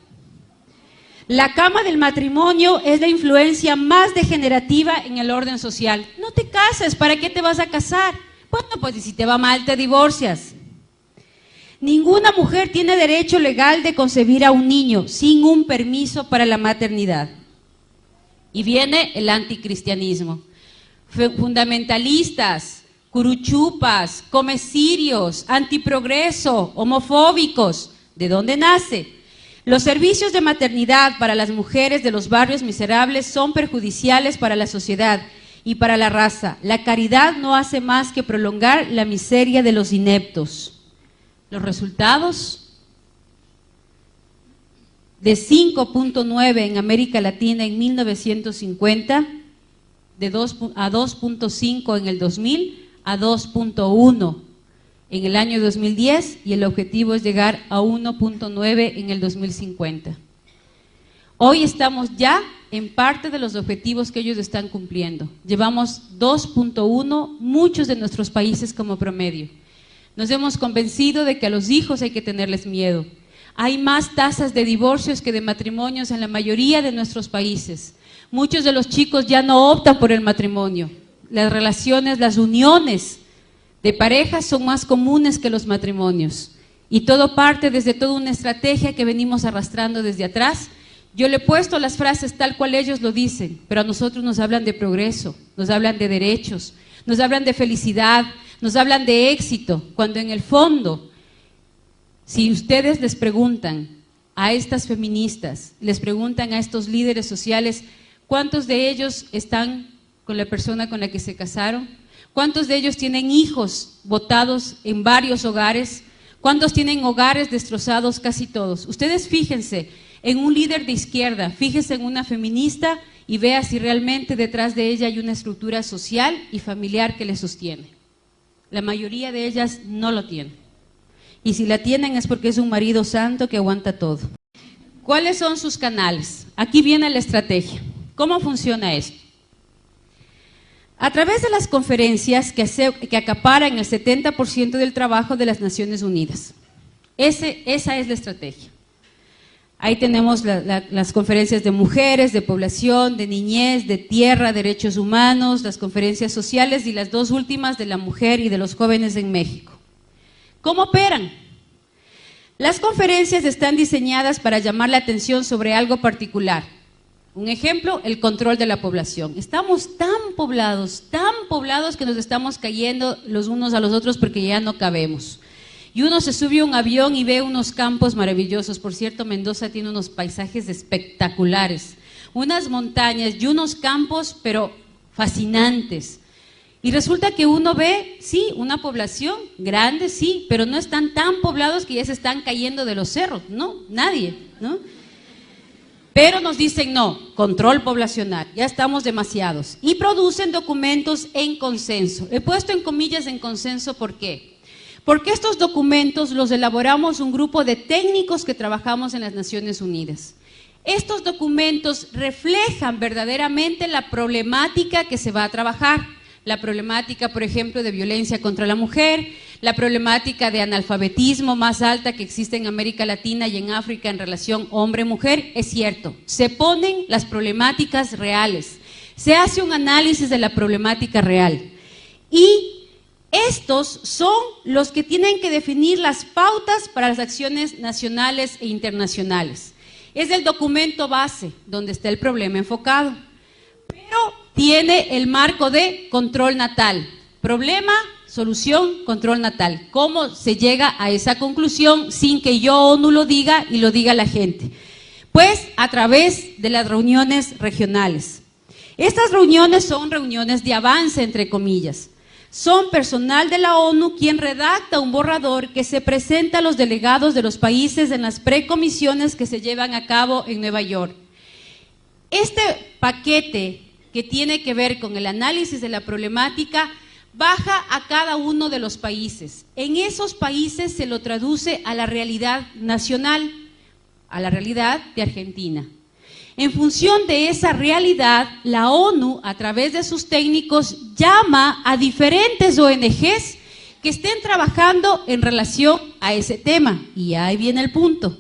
La cama del matrimonio es la influencia más degenerativa en el orden social. No te cases, ¿para qué te vas a casar? Bueno, pues si te va mal te divorcias. Ninguna mujer tiene derecho legal de concebir a un niño sin un permiso para la maternidad. Y viene el anticristianismo. Fundamentalistas, curuchupas, comecirios, antiprogreso, homofóbicos. ¿De dónde nace? Los servicios de maternidad para las mujeres de los barrios miserables son perjudiciales para la sociedad y para la raza. La caridad no hace más que prolongar la miseria de los ineptos. Los resultados, de 5.9 en América Latina en 1950, a 2.5 en el 2000, a 2.1 en el año 2010 y el objetivo es llegar a 1.9 en el 2050. Hoy estamos ya en parte de los objetivos que ellos están cumpliendo. Llevamos 2.1, muchos de nuestros países como promedio. Nos hemos convencido de que a los hijos hay que tenerles miedo. Hay más tasas de divorcios que de matrimonios en la mayoría de nuestros países. Muchos de los chicos ya no optan por el matrimonio. Las relaciones, las uniones de parejas son más comunes que los matrimonios. Y todo parte desde toda una estrategia que venimos arrastrando desde atrás. Yo le he puesto las frases tal cual ellos lo dicen, pero a nosotros nos hablan de progreso, nos hablan de derechos, nos hablan de felicidad, nos hablan de éxito, cuando en el fondo, si ustedes les preguntan a estas feministas, les preguntan a estos líderes sociales, ¿cuántos de ellos están con la persona con la que se casaron? ¿Cuántos de ellos tienen hijos botados en varios hogares? ¿Cuántos tienen hogares destrozados? Casi todos. Ustedes fíjense en un líder de izquierda, fíjense en una feminista y vea si realmente detrás de ella hay una estructura social y familiar que le sostiene. La mayoría de ellas no lo tienen. Y si la tienen es porque es un marido santo que aguanta todo. ¿Cuáles son sus canales? Aquí viene la estrategia. ¿Cómo funciona esto? A través de las conferencias que acaparan el 70% del trabajo de las Naciones Unidas. Esa es la estrategia. Ahí tenemos las conferencias de mujeres, de población, de niñez, de tierra, derechos humanos, las conferencias sociales y las dos últimas de la mujer y de los jóvenes en México. ¿Cómo operan? Las conferencias están diseñadas para llamar la atención sobre algo particular. Un ejemplo, el control de la población. Estamos tan poblados que nos estamos cayendo los unos a los otros porque ya no cabemos. Y uno se sube a un avión y ve unos campos maravillosos. Por cierto, Mendoza tiene unos paisajes espectaculares, unas montañas y unos campos, pero fascinantes. Y resulta que uno ve, sí, una población grande, sí, pero no están tan poblados que ya se están cayendo de los cerros. No, nadie, ¿no? Pero nos dicen no, control poblacional, ya estamos demasiados. Y producen documentos en consenso. He puesto en comillas en consenso, ¿por qué? Porque estos documentos los elaboramos un grupo de técnicos que trabajamos en las Naciones Unidas. Estos documentos reflejan verdaderamente la problemática que se va a trabajar. La problemática, por ejemplo, de violencia contra la mujer, la problemática de analfabetismo más alta que existe en América Latina y en África en relación hombre-mujer, es cierto. Se ponen las problemáticas reales, se hace un análisis de la problemática real. Y estos son los que tienen que definir las pautas para las acciones nacionales e internacionales. Es el documento base donde está el problema enfocado, pero tiene el marco de control natal. Problema, solución, control natal. ¿Cómo se llega a esa conclusión sin que yo ONU lo diga y lo diga la gente? Pues a través de las reuniones regionales. Estas reuniones son reuniones de avance, entre comillas. Son personal de la ONU quien redacta un borrador que se presenta a los delegados de los países en las precomisiones que se llevan a cabo en Nueva York. Este paquete que tiene que ver con el análisis de la problemática, baja a cada uno de los países. En esos países se lo traduce a la realidad nacional, a la realidad de Argentina. En función de esa realidad, la ONU, a través de sus técnicos, llama a diferentes ONGs que estén trabajando en relación a ese tema. Y ahí viene el punto,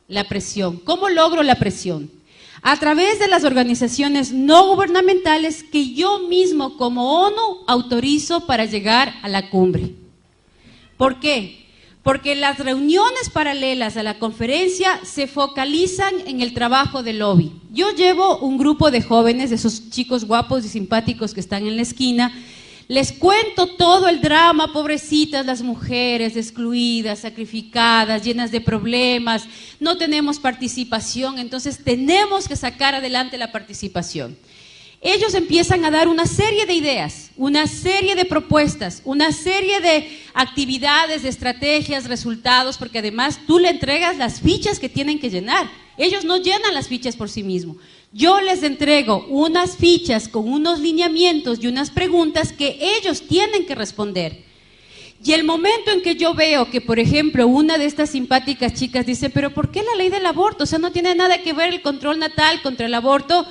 la presión. ¿Cómo logro la presión? A través de las organizaciones no gubernamentales que yo mismo como ONU autorizo para llegar a la cumbre. ¿Por qué? Porque las reuniones paralelas a la conferencia se focalizan en el trabajo de lobby. Yo llevo un grupo de jóvenes, de esos chicos guapos y simpáticos que están en la esquina, les cuento todo el drama, pobrecitas las mujeres, excluidas, sacrificadas, llenas de problemas, no tenemos participación, entonces tenemos que sacar adelante la participación. Ellos empiezan a dar una serie de ideas, una serie de propuestas, una serie de actividades, de estrategias, resultados, porque además tú le entregas las fichas que tienen que llenar. Ellos no llenan las fichas por sí mismos. Yo les entrego unas fichas con unos lineamientos y unas preguntas que ellos tienen que responder. Y el momento en que yo veo que, por ejemplo, una de estas simpáticas chicas dice, pero ¿por qué la ley del aborto? O sea, no tiene nada que ver el control natal contra el aborto.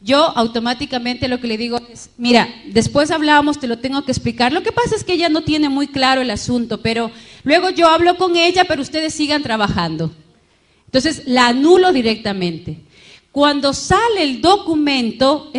Yo automáticamente lo que le digo es, mira, después hablamos, te lo tengo que explicar. Lo que pasa es que ella no tiene muy claro el asunto, pero luego yo hablo con ella, pero ustedes sigan trabajando. Entonces, la anulo directamente. Cuando sale el documento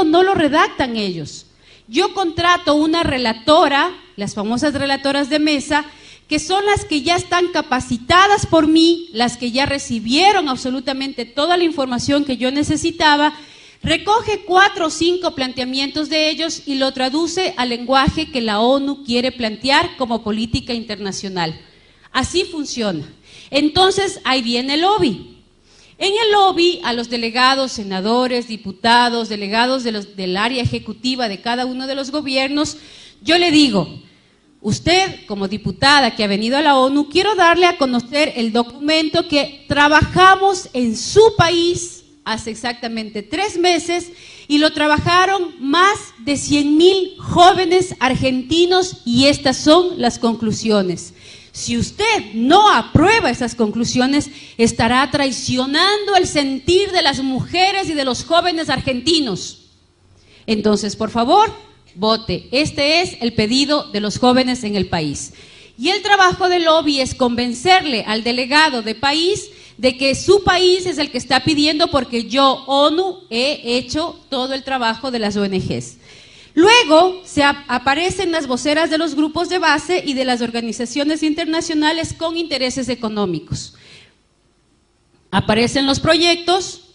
no lo redactan ellos. Yo contrato una relatora, las famosas relatoras de mesa, que son las que ya están capacitadas por mí, las que ya recibieron absolutamente toda la información que yo necesitaba, recoge 4 o 5 planteamientos de ellos y lo traduce al lenguaje que la ONU quiere plantear como política internacional. Así funciona. Entonces, ahí viene el lobby. En el lobby, a los delegados, senadores, diputados, delegados del área ejecutiva de cada uno de los gobiernos, yo le digo, usted como diputada que ha venido a la ONU, quiero darle a conocer el documento que trabajamos en su país hace exactamente 3 meses y lo trabajaron más de 100,000 jóvenes argentinos y estas son las conclusiones. Si usted no aprueba esas conclusiones, estará traicionando el sentir de las mujeres y de los jóvenes argentinos. Entonces, por favor, vote. Este es el pedido de los jóvenes en el país. Y el trabajo del lobby es convencerle al delegado de país de que su país es el que está pidiendo porque yo, ONU, he hecho todo el trabajo de las ONGs. Luego aparecen las voceras de los grupos de base y de las organizaciones internacionales con intereses económicos. Aparecen los proyectos,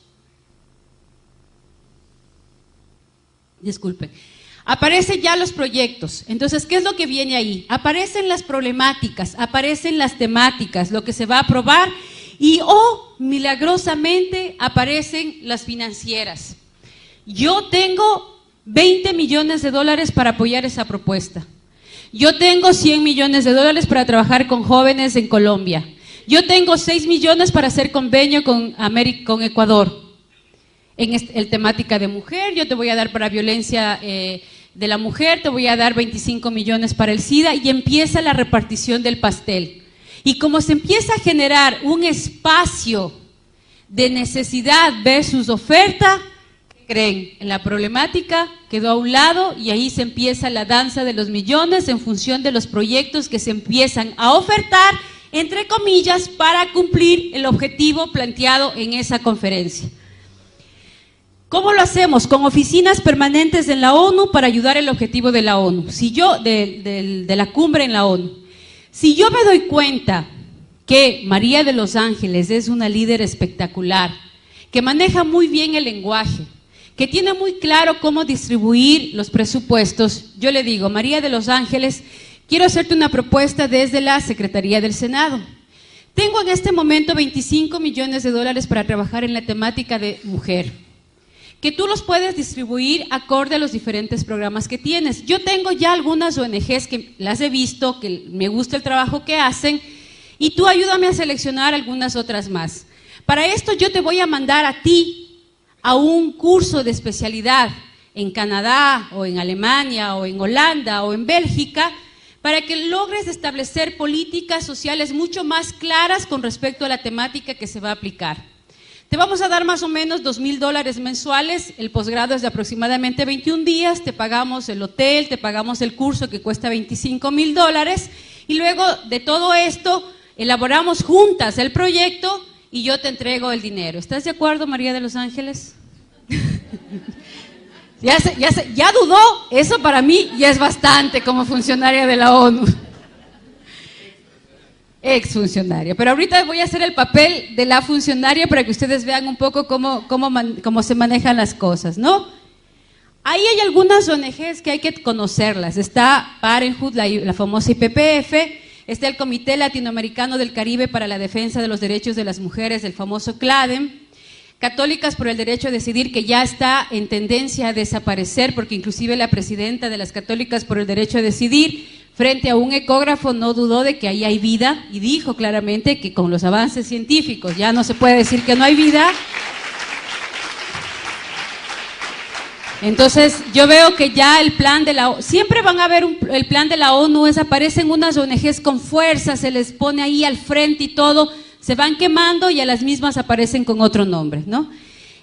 aparecen ya los proyectos. Entonces, ¿qué es lo que viene ahí? Aparecen las problemáticas, aparecen las temáticas, lo que se va a aprobar y, milagrosamente, aparecen las financieras. Yo tengo 20 millones de dólares para apoyar esa propuesta. Yo tengo 100 millones de dólares para trabajar con jóvenes en Colombia. Yo tengo 6 millones para hacer convenio con Ecuador. En el temática de mujer, yo te voy a dar para violencia de la mujer, te voy a dar 25 millones para el SIDA y empieza la repartición del pastel. Y como se empieza a generar un espacio de necesidad versus oferta, creen, en la problemática quedó a un lado y ahí se empieza la danza de los millones en función de los proyectos que se empiezan a ofertar, entre comillas, para cumplir el objetivo planteado en esa conferencia. ¿Cómo lo hacemos? Con oficinas permanentes en la ONU para ayudar el objetivo de la ONU, de la cumbre en la ONU. Si yo me doy cuenta que María de los Ángeles es una líder espectacular, que maneja muy bien el lenguaje, que tiene muy claro cómo distribuir los presupuestos, yo le digo, María de los Ángeles, quiero hacerte una propuesta desde la Secretaría del Senado. Tengo en este momento 25 millones de dólares para trabajar en la temática de mujer, que tú los puedes distribuir acorde a los diferentes programas que tienes. Yo tengo ya algunas ONGs que las he visto, que me gusta el trabajo que hacen, y tú ayúdame a seleccionar algunas otras más. Para esto yo te voy a mandar a ti a un curso de especialidad en Canadá o en Alemania o en Holanda o en Bélgica para que logres establecer políticas sociales mucho más claras con respecto a la temática que se va a aplicar. Te vamos a dar más o menos $2,000 mensuales, el posgrado es de aproximadamente 21 días, te pagamos el hotel, te pagamos el curso que cuesta $25,000 y luego de todo esto elaboramos juntas el proyecto y yo te entrego el dinero. ¿Estás de acuerdo, María de los Ángeles? Ya dudó, eso para mí ya es bastante como funcionaria de la ONU. Exfuncionaria, pero ahorita voy a hacer el papel de la funcionaria para que ustedes vean un poco cómo se manejan las cosas, ¿no? Ahí hay algunas ONGs que hay que conocerlas. Está Parenthood, la famosa IPPF, está el Comité Latinoamericano del Caribe para la Defensa de los Derechos de las Mujeres, el famoso CLADEM, Católicas por el Derecho a Decidir, que ya está en tendencia a desaparecer, porque inclusive la presidenta de las Católicas por el Derecho a Decidir, frente a un ecógrafo, no dudó de que ahí hay vida y dijo claramente que con los avances científicos ya no se puede decir que no hay vida. Entonces, yo veo que ya el plan de la ONU, siempre van a ver el plan de la ONU, aparecen unas ONGs con fuerza, se les pone ahí al frente y todo, se van quemando y a las mismas aparecen con otro nombre, ¿no?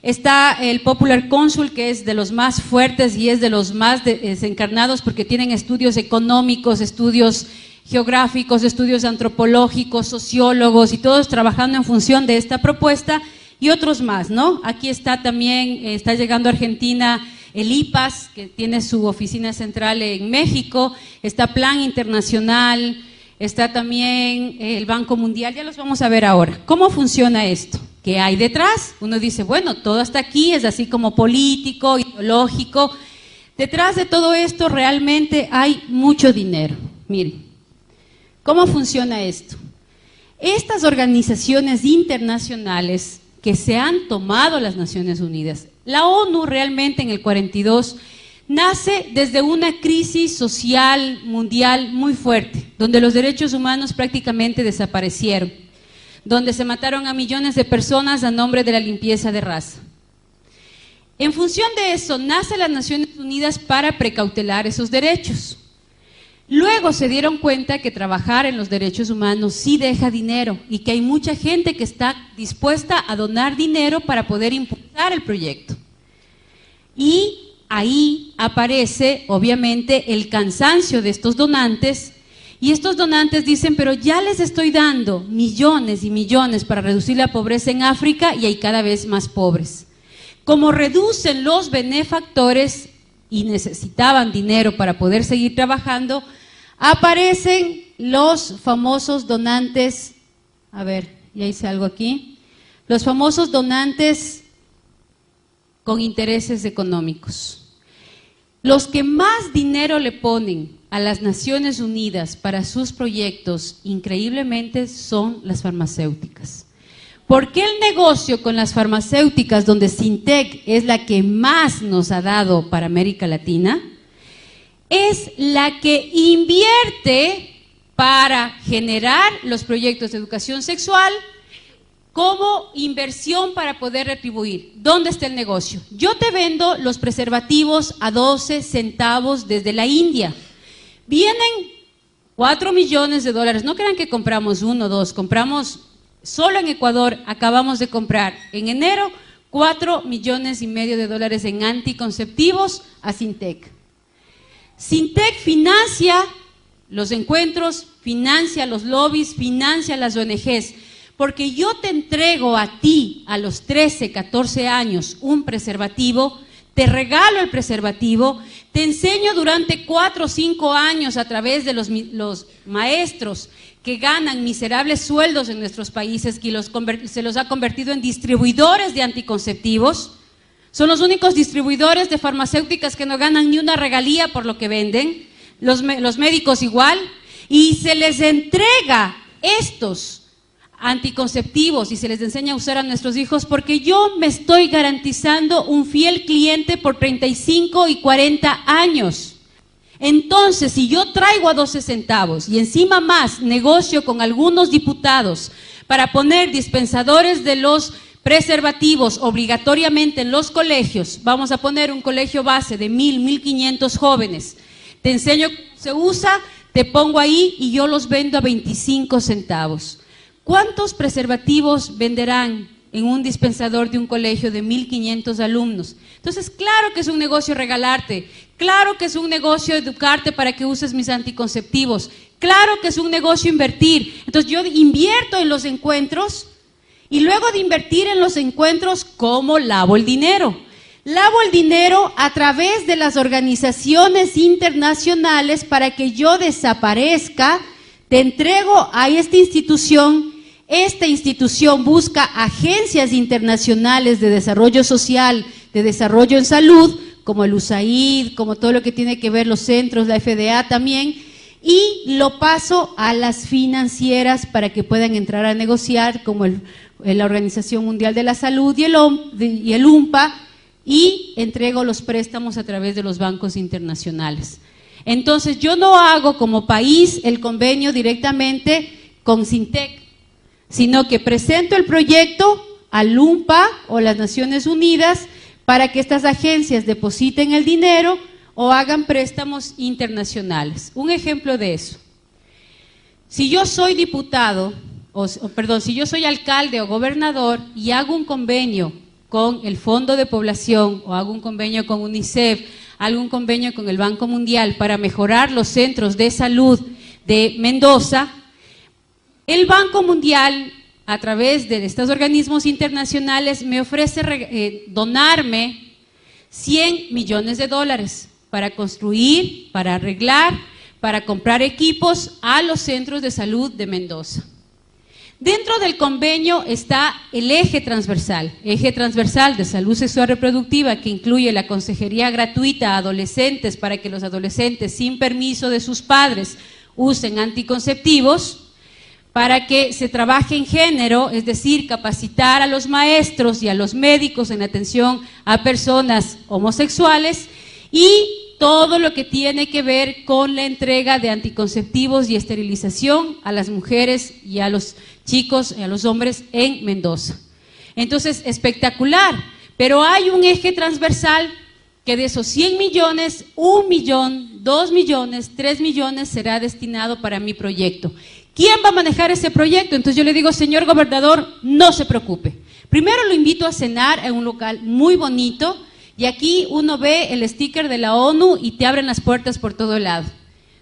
Está el Popular Council, que es de los más fuertes y es de los más desencarnados porque tienen estudios económicos, estudios geográficos, estudios antropológicos, sociólogos y todos trabajando en función de esta propuesta y otros más, ¿no? Aquí está también, está llegando a Argentina el IPAS, que tiene su oficina central en México, está Plan Internacional, está también el Banco Mundial, ya los vamos a ver ahora. ¿Cómo funciona esto? ¿Qué hay detrás? Uno dice, bueno, todo hasta aquí es así como político, ideológico. Detrás de todo esto realmente hay mucho dinero. Miren, ¿cómo funciona esto? Estas organizaciones internacionales que se han tomado las Naciones Unidas, la ONU realmente en el 42 nace desde una crisis social mundial muy fuerte, donde los derechos humanos prácticamente desaparecieron, donde se mataron a millones de personas a nombre de la limpieza de raza. En función de eso, nace las Naciones Unidas para precautelar esos derechos. Luego se dieron cuenta que trabajar en los derechos humanos sí deja dinero y que hay mucha gente que está dispuesta a donar dinero para poder impulsar el proyecto. Y ahí aparece, obviamente, el cansancio de estos donantes. Y estos donantes dicen, pero ya les estoy dando millones y millones para reducir la pobreza en África y hay cada vez más pobres. Como reducen los benefactores y necesitaban dinero para poder seguir trabajando, aparecen los famosos donantes, a ver, ya hice algo aquí, los famosos donantes con intereses económicos. Los que más dinero le ponen a las Naciones Unidas para sus proyectos, increíblemente, son las farmacéuticas. ¿Por qué el negocio con las farmacéuticas, donde Sintec es la que más nos ha dado para América Latina? Es la que invierte para generar los proyectos de educación sexual como inversión para poder retribuir. ¿Dónde está el negocio? Yo te vendo los preservativos a 12 centavos desde la India. Vienen 4 millones de dólares. No crean que compramos 1 o 2, compramos, solo en Ecuador acabamos de comprar en enero 4,5 millones de dólares en anticonceptivos a Sintec. Sintec financia los encuentros, financia los lobbies, financia las ONGs, porque yo te entrego a ti a los 13, 14 años un preservativo, te regalo el preservativo, te enseño durante 4 o 5 años a través de los maestros que ganan miserables sueldos en nuestros países, que se los ha convertido en distribuidores de anticonceptivos. Son los únicos distribuidores de farmacéuticas que no ganan ni una regalía por lo que venden, los médicos igual, y se les entrega estos anticonceptivos y se les enseña a usar a nuestros hijos porque yo me estoy garantizando un fiel cliente por 35 y 40 años. Entonces, si yo traigo a 12 centavos y encima más negocio con algunos diputados para poner dispensadores de los preservativos obligatoriamente en los colegios, vamos a poner un colegio base de 1,500 jóvenes, te enseño cómo se usa, te pongo ahí y yo los vendo a 25 centavos. ¿Cuántos preservativos venderán en un dispensador de un colegio de 1,500 alumnos? Entonces, claro que es un negocio regalarte, claro que es un negocio educarte para que uses mis anticonceptivos, claro que es un negocio invertir. Entonces, yo invierto en los encuentros y luego de invertir en los encuentros, ¿cómo lavo el dinero? Lavo el dinero a través de las organizaciones internacionales para que yo desaparezca, te entrego a esta institución busca agencias internacionales de desarrollo social, de desarrollo en salud, como el USAID, como todo lo que tiene que ver los centros, la FDA también, y lo paso a las financieras para que puedan entrar a negociar, como la Organización Mundial de la Salud y el UNPA, y entrego los préstamos a través de los bancos internacionales. Entonces, yo no hago como país el convenio directamente con Sintec, sino que presento el proyecto al UNPA o las Naciones Unidas para que estas agencias depositen el dinero o hagan préstamos internacionales. Un ejemplo de eso. Si yo soy diputado, si yo soy alcalde o gobernador y hago un convenio con el Fondo de Población o hago un convenio con UNICEF, hago un convenio con el Banco Mundial para mejorar los centros de salud de Mendoza, el Banco Mundial, a través de estos organismos internacionales, me ofrece donarme 100 millones de dólares para construir, para arreglar, para comprar equipos a los centros de salud de Mendoza. Dentro del convenio está el eje transversal de salud sexual reproductiva, que incluye la consejería gratuita a adolescentes para que los adolescentes sin permiso de sus padres usen anticonceptivos, para que se trabaje en género, es decir, capacitar a los maestros y a los médicos en atención a personas homosexuales, y todo lo que tiene que ver con la entrega de anticonceptivos y esterilización a las mujeres y a los chicos y a los hombres en Mendoza. Entonces, espectacular, pero hay un eje transversal que de esos 100 millones, 1 millón, 2 millones, 3 millones será destinado para mi proyecto. ¿Quién va a manejar ese proyecto? Entonces yo le digo, señor gobernador, no se preocupe. Primero lo invito a cenar en un local muy bonito, y aquí uno ve el sticker de la ONU y te abren las puertas por todo lado.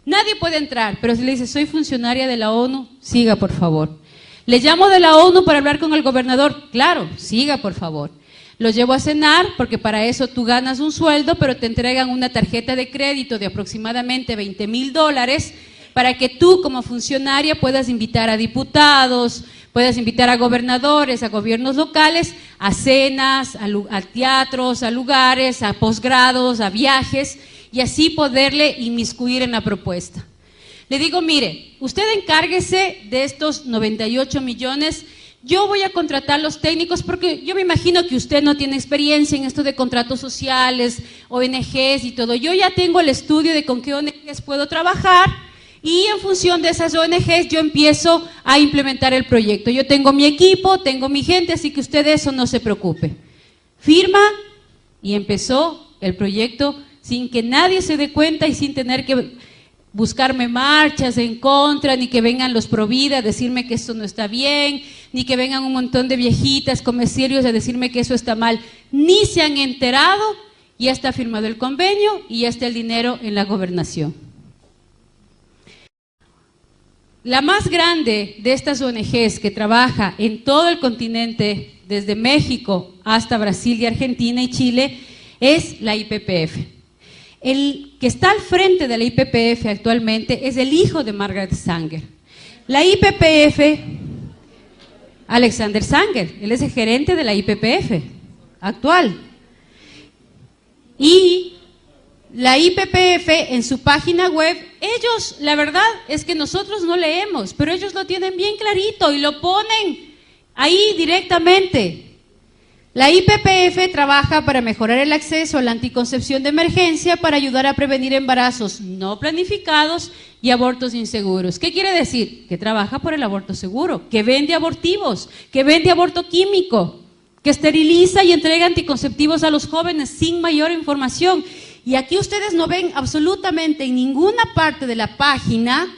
Nadie puede entrar, pero si le dice, soy funcionaria de la ONU, siga por favor. Le llamo de la ONU para hablar con el gobernador, claro, siga por favor. Los llevo a cenar, porque para eso tú ganas un sueldo, pero te entregan una tarjeta de crédito de aproximadamente $20,000, para que tú como funcionaria puedas invitar a diputados, puedas invitar a gobernadores, a gobiernos locales, a cenas, a teatros, a lugares, a posgrados, a viajes, y así poderle inmiscuir en la propuesta. Le digo, mire, usted encárguese de estos 98 millones, yo voy a contratar los técnicos, porque yo me imagino que usted no tiene experiencia en esto de contratos sociales, ONGs y todo. Yo ya tengo el estudio de con qué ONGs puedo trabajar, y en función de esas ONGs yo empiezo a implementar el proyecto. Yo tengo mi equipo, tengo mi gente, así que usted de eso no se preocupe. Firma, y empezó el proyecto sin que nadie se dé cuenta y sin tener que buscarme marchas en contra, ni que vengan los Provida a decirme que esto no está bien, ni que vengan un montón de viejitas comerciarios a decirme que eso está mal. Ni se han enterado, ya está firmado el convenio y ya está el dinero en la gobernación. La más grande de estas ONGs que trabaja en todo el continente, desde México hasta Brasil y Argentina y Chile, es la IPPF. El que está al frente de la IPPF actualmente es el hijo de Margaret Sanger. La IPPF, Alexander Sanger, él es el gerente de la IPPF actual. Y la IPPF en su página web, ellos, la verdad es que nosotros no leemos, pero ellos lo tienen bien clarito y lo ponen ahí directamente. La IPPF trabaja para mejorar el acceso a la anticoncepción de emergencia para ayudar a prevenir embarazos no planificados y abortos inseguros. ¿Qué quiere decir? Que trabaja por el aborto seguro, que vende abortivos, que vende aborto químico, que esteriliza y entrega anticonceptivos a los jóvenes sin mayor información. Y aquí ustedes no ven absolutamente en ninguna parte de la página,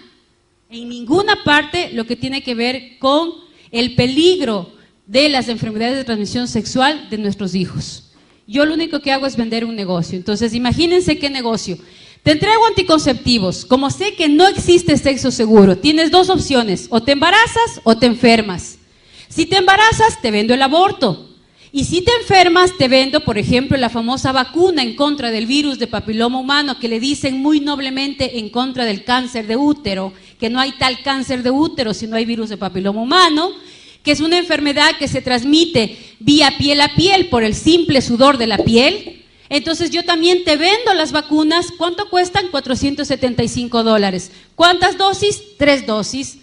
en ninguna parte, lo que tiene que ver con el peligro de las enfermedades de transmisión sexual de nuestros hijos. Yo lo único que hago es vender un negocio. Entonces imagínense qué negocio. Te entrego anticonceptivos, como sé que no existe sexo seguro, tienes dos opciones, o te embarazas o te enfermas. Si te embarazas, te vendo el aborto. Y si te enfermas, te vendo, por ejemplo, la famosa vacuna en contra del virus de papiloma humano, que le dicen muy noblemente en contra del cáncer de útero, que no hay tal cáncer de útero si no hay virus de papiloma humano, que es una enfermedad que se transmite vía piel a piel por el simple sudor de la piel. Entonces yo también te vendo las vacunas. ¿Cuánto cuestan? $475. ¿Cuántas dosis? 3 dosis.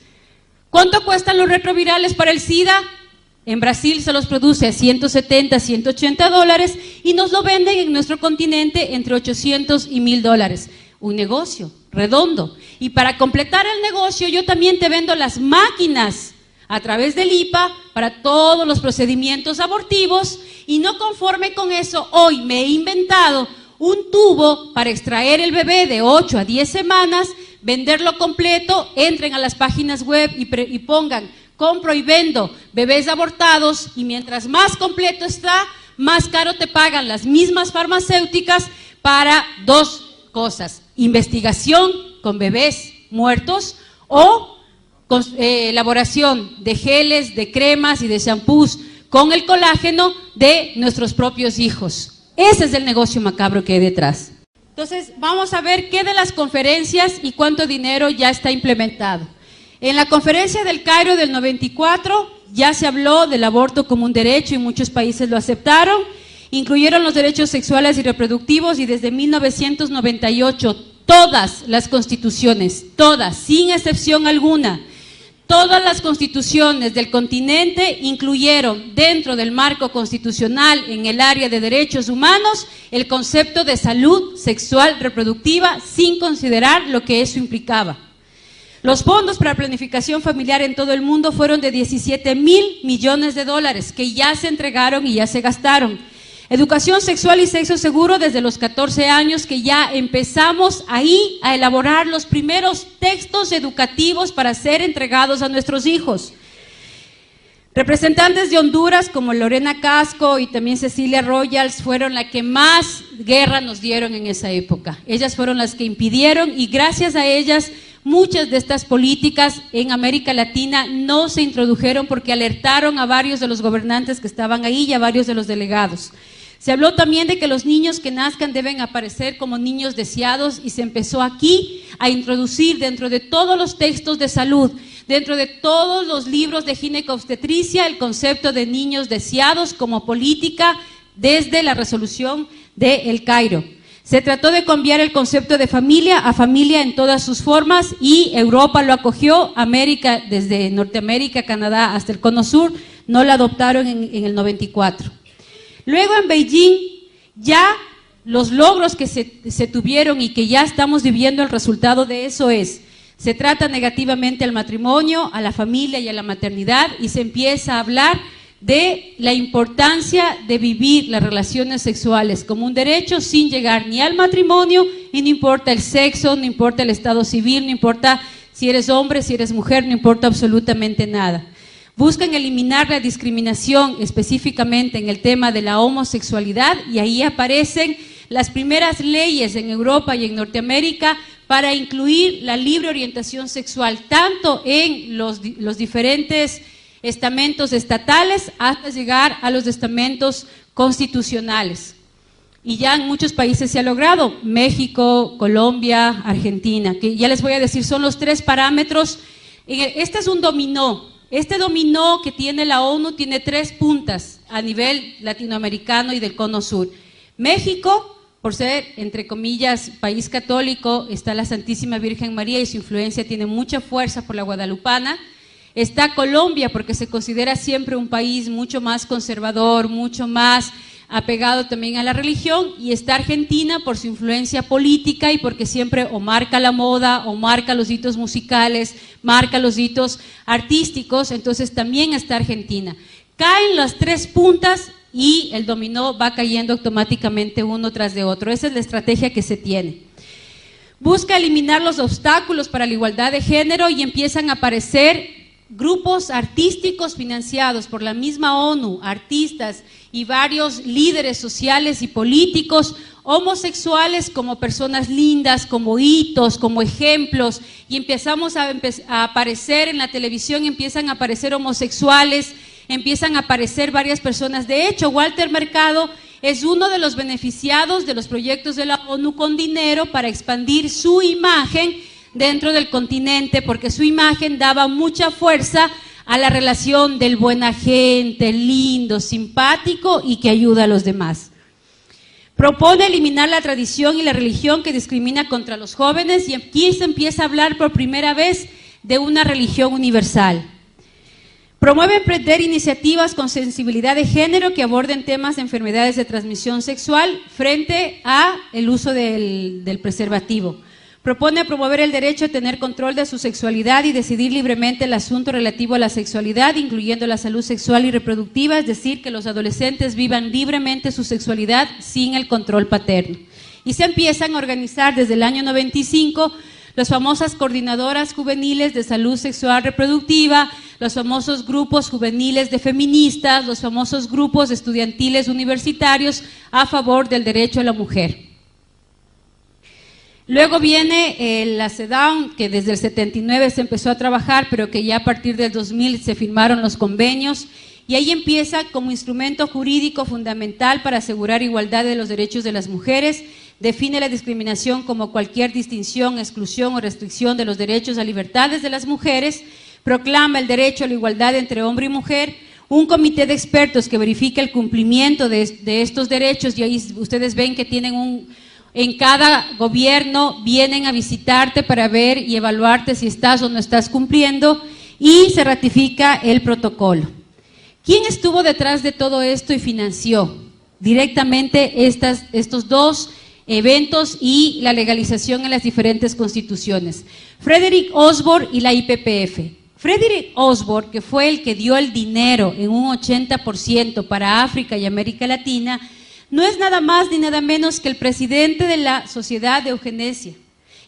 ¿Cuánto cuestan los retrovirales para el SIDA? En Brasil se los produce a $170, $180 y nos lo venden en nuestro continente entre $800 y $1,000. Un negocio redondo. Y para completar el negocio yo también te vendo las máquinas a través del IPA para todos los procedimientos abortivos, y no conforme con eso, hoy me he inventado un tubo para extraer el bebé de 8 a 10 semanas, venderlo completo. Entren a las páginas web y pongan compro y vendo bebés abortados, y mientras más completo está, más caro te pagan las mismas farmacéuticas para dos cosas: investigación con bebés muertos o elaboración de geles, de cremas y de shampoos con el colágeno de nuestros propios hijos. Ese es el negocio macabro que hay detrás. Entonces, vamos a ver qué de las conferencias y cuánto dinero ya está implementado. En la conferencia del Cairo del 94 ya se habló del aborto como un derecho y muchos países lo aceptaron. Incluyeron los derechos sexuales y reproductivos, y desde 1998 todas las constituciones, todas, sin excepción alguna, todas las constituciones del continente incluyeron dentro del marco constitucional en el área de derechos humanos el concepto de salud sexual reproductiva, sin considerar lo que eso implicaba. Los fondos para planificación familiar en todo el mundo fueron de 17,000 millones de dólares que ya se entregaron y ya se gastaron. Educación sexual y sexo seguro desde los 14 años, que ya empezamos ahí a elaborar los primeros textos educativos para ser entregados a nuestros hijos. Representantes de Honduras como Lorena Casco y también Cecilia Royals fueron las que más guerra nos dieron en esa época. Ellas fueron las que impidieron, y gracias a ellas muchas de estas políticas en América Latina no se introdujeron, porque alertaron a varios de los gobernantes que estaban ahí y a varios de los delegados. Se habló también de que los niños que nazcan deben aparecer como niños deseados, y se empezó aquí a introducir dentro de todos los textos de salud, dentro de todos los libros de ginecobstetricia, el concepto de niños deseados como política desde la resolución de El Cairo. Se trató de cambiar el concepto de familia a familia en todas sus formas, y Europa lo acogió. América, desde Norteamérica, Canadá hasta el Cono Sur, no la adoptaron en el 94. Luego en Beijing, ya los logros que se tuvieron y que ya estamos viviendo el resultado de eso se trata negativamente al matrimonio, a la familia y a la maternidad, y se empieza a hablar de la importancia de vivir las relaciones sexuales como un derecho sin llegar ni al matrimonio, y no importa el sexo, no importa el estado civil, no importa si eres hombre, si eres mujer, no importa absolutamente nada. Buscan eliminar la discriminación específicamente en el tema de la homosexualidad, y ahí aparecen las primeras leyes en Europa y en Norteamérica para incluir la libre orientación sexual, tanto en los diferentes estamentos estatales hasta llegar a los estamentos constitucionales. Y ya en muchos países se ha logrado: México, Colombia, Argentina, que ya les voy a decir, son los 3 parámetros. Este es un dominó. Este dominó que tiene la ONU tiene 3 puntas a nivel latinoamericano y del Cono Sur. México, por ser, entre comillas, país católico, está la Santísima Virgen María y su influencia tiene mucha fuerza por la guadalupana. Está Colombia, porque se considera siempre un país mucho más conservador, mucho más apegado también a la religión, y está Argentina por su influencia política y porque siempre o marca la moda, o marca los hitos musicales, marca los hitos artísticos. Entonces también está Argentina. Caen las 3 puntas y el dominó va cayendo automáticamente uno tras de otro. Esa es la estrategia que se tiene. Busca eliminar los obstáculos para la igualdad de género, y empiezan a aparecer grupos artísticos financiados por la misma ONU, artistas y varios líderes sociales y políticos, homosexuales como personas lindas, como hitos, como ejemplos, y empezamos a aparecer en la televisión, empiezan a aparecer homosexuales, empiezan a aparecer varias personas. De hecho, Walter Mercado es uno de los beneficiados de los proyectos de la ONU con dinero para expandir su imagen dentro del continente, porque su imagen daba mucha fuerza a la relación del buena gente, lindo, simpático y que ayuda a los demás. Propone eliminar la tradición y la religión que discrimina contra los jóvenes, y aquí se empieza a hablar por primera vez de una religión universal. Promueve emprender iniciativas con sensibilidad de género que aborden temas de enfermedades de transmisión sexual frente a el uso del preservativo. Propone promover el derecho a tener control de su sexualidad y decidir libremente el asunto relativo a la sexualidad, incluyendo la salud sexual y reproductiva, es decir, que los adolescentes vivan libremente su sexualidad sin el control paterno. Y se empiezan a organizar desde el año 95 las famosas coordinadoras juveniles de salud sexual reproductiva, los famosos grupos juveniles de feministas, los famosos grupos estudiantiles universitarios a favor del derecho a la mujer. Luego viene la CEDAW, que desde el 79 se empezó a trabajar, pero que ya a partir del 2000 se firmaron los convenios, y ahí empieza como instrumento jurídico fundamental para asegurar igualdad de los derechos de las mujeres. Define la discriminación como cualquier distinción, exclusión o restricción de los derechos a libertades de las mujeres, proclama el derecho a la igualdad entre hombre y mujer, un comité de expertos que verifica el cumplimiento de estos derechos, y ahí ustedes ven que tienen en cada gobierno vienen a visitarte para ver y evaluarte si estás o no estás cumpliendo, y se ratifica el protocolo. ¿Quién estuvo detrás de todo esto y financió directamente estos dos eventos y la legalización en las diferentes constituciones? Frederick Osborne y la IPPF. Frederick Osborne, que fue el que dio el dinero en un 80% para África y América Latina, no es nada más ni nada menos que el presidente de la Sociedad de Eugenesia.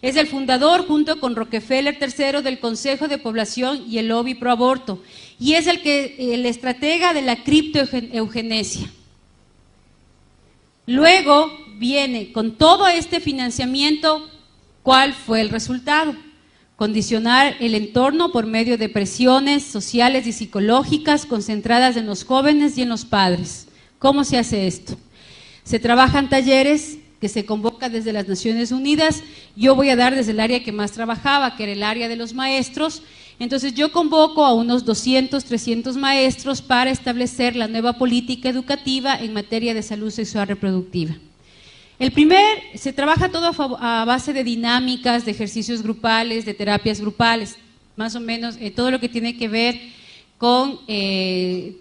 Es el fundador, junto con Rockefeller III, del Consejo de Población y el Lobby Pro Aborto, y es el estratega de la criptoeugenesia. Luego viene, con todo este financiamiento, ¿cuál fue el resultado? Condicionar el entorno por medio de presiones sociales y psicológicas concentradas en los jóvenes y en los padres. ¿Cómo se hace esto? Se trabajan talleres que se convoca desde las Naciones Unidas. Yo voy a dar desde el área que más trabajaba, que era el área de los maestros. Entonces yo convoco a unos 200, 300 maestros para establecer la nueva política educativa en materia de salud sexual reproductiva. Se trabaja todo a base de dinámicas, de ejercicios grupales, de terapias grupales, más o menos todo lo que tiene que ver con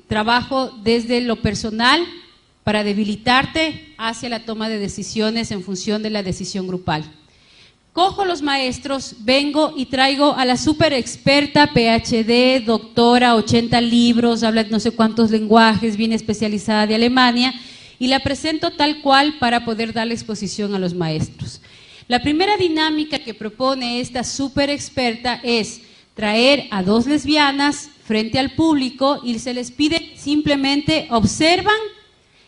trabajo desde lo personal, para debilitarte hacia la toma de decisiones en función de la decisión grupal. Cojo los maestros, vengo y traigo a la súper experta, PhD, doctora, 80 libros, habla no sé cuántos lenguajes, bien especializada de Alemania, y la presento tal cual para poder darle exposición a los maestros. La primera dinámica que propone esta súper experta es traer a dos lesbianas frente al público y se les pide simplemente observan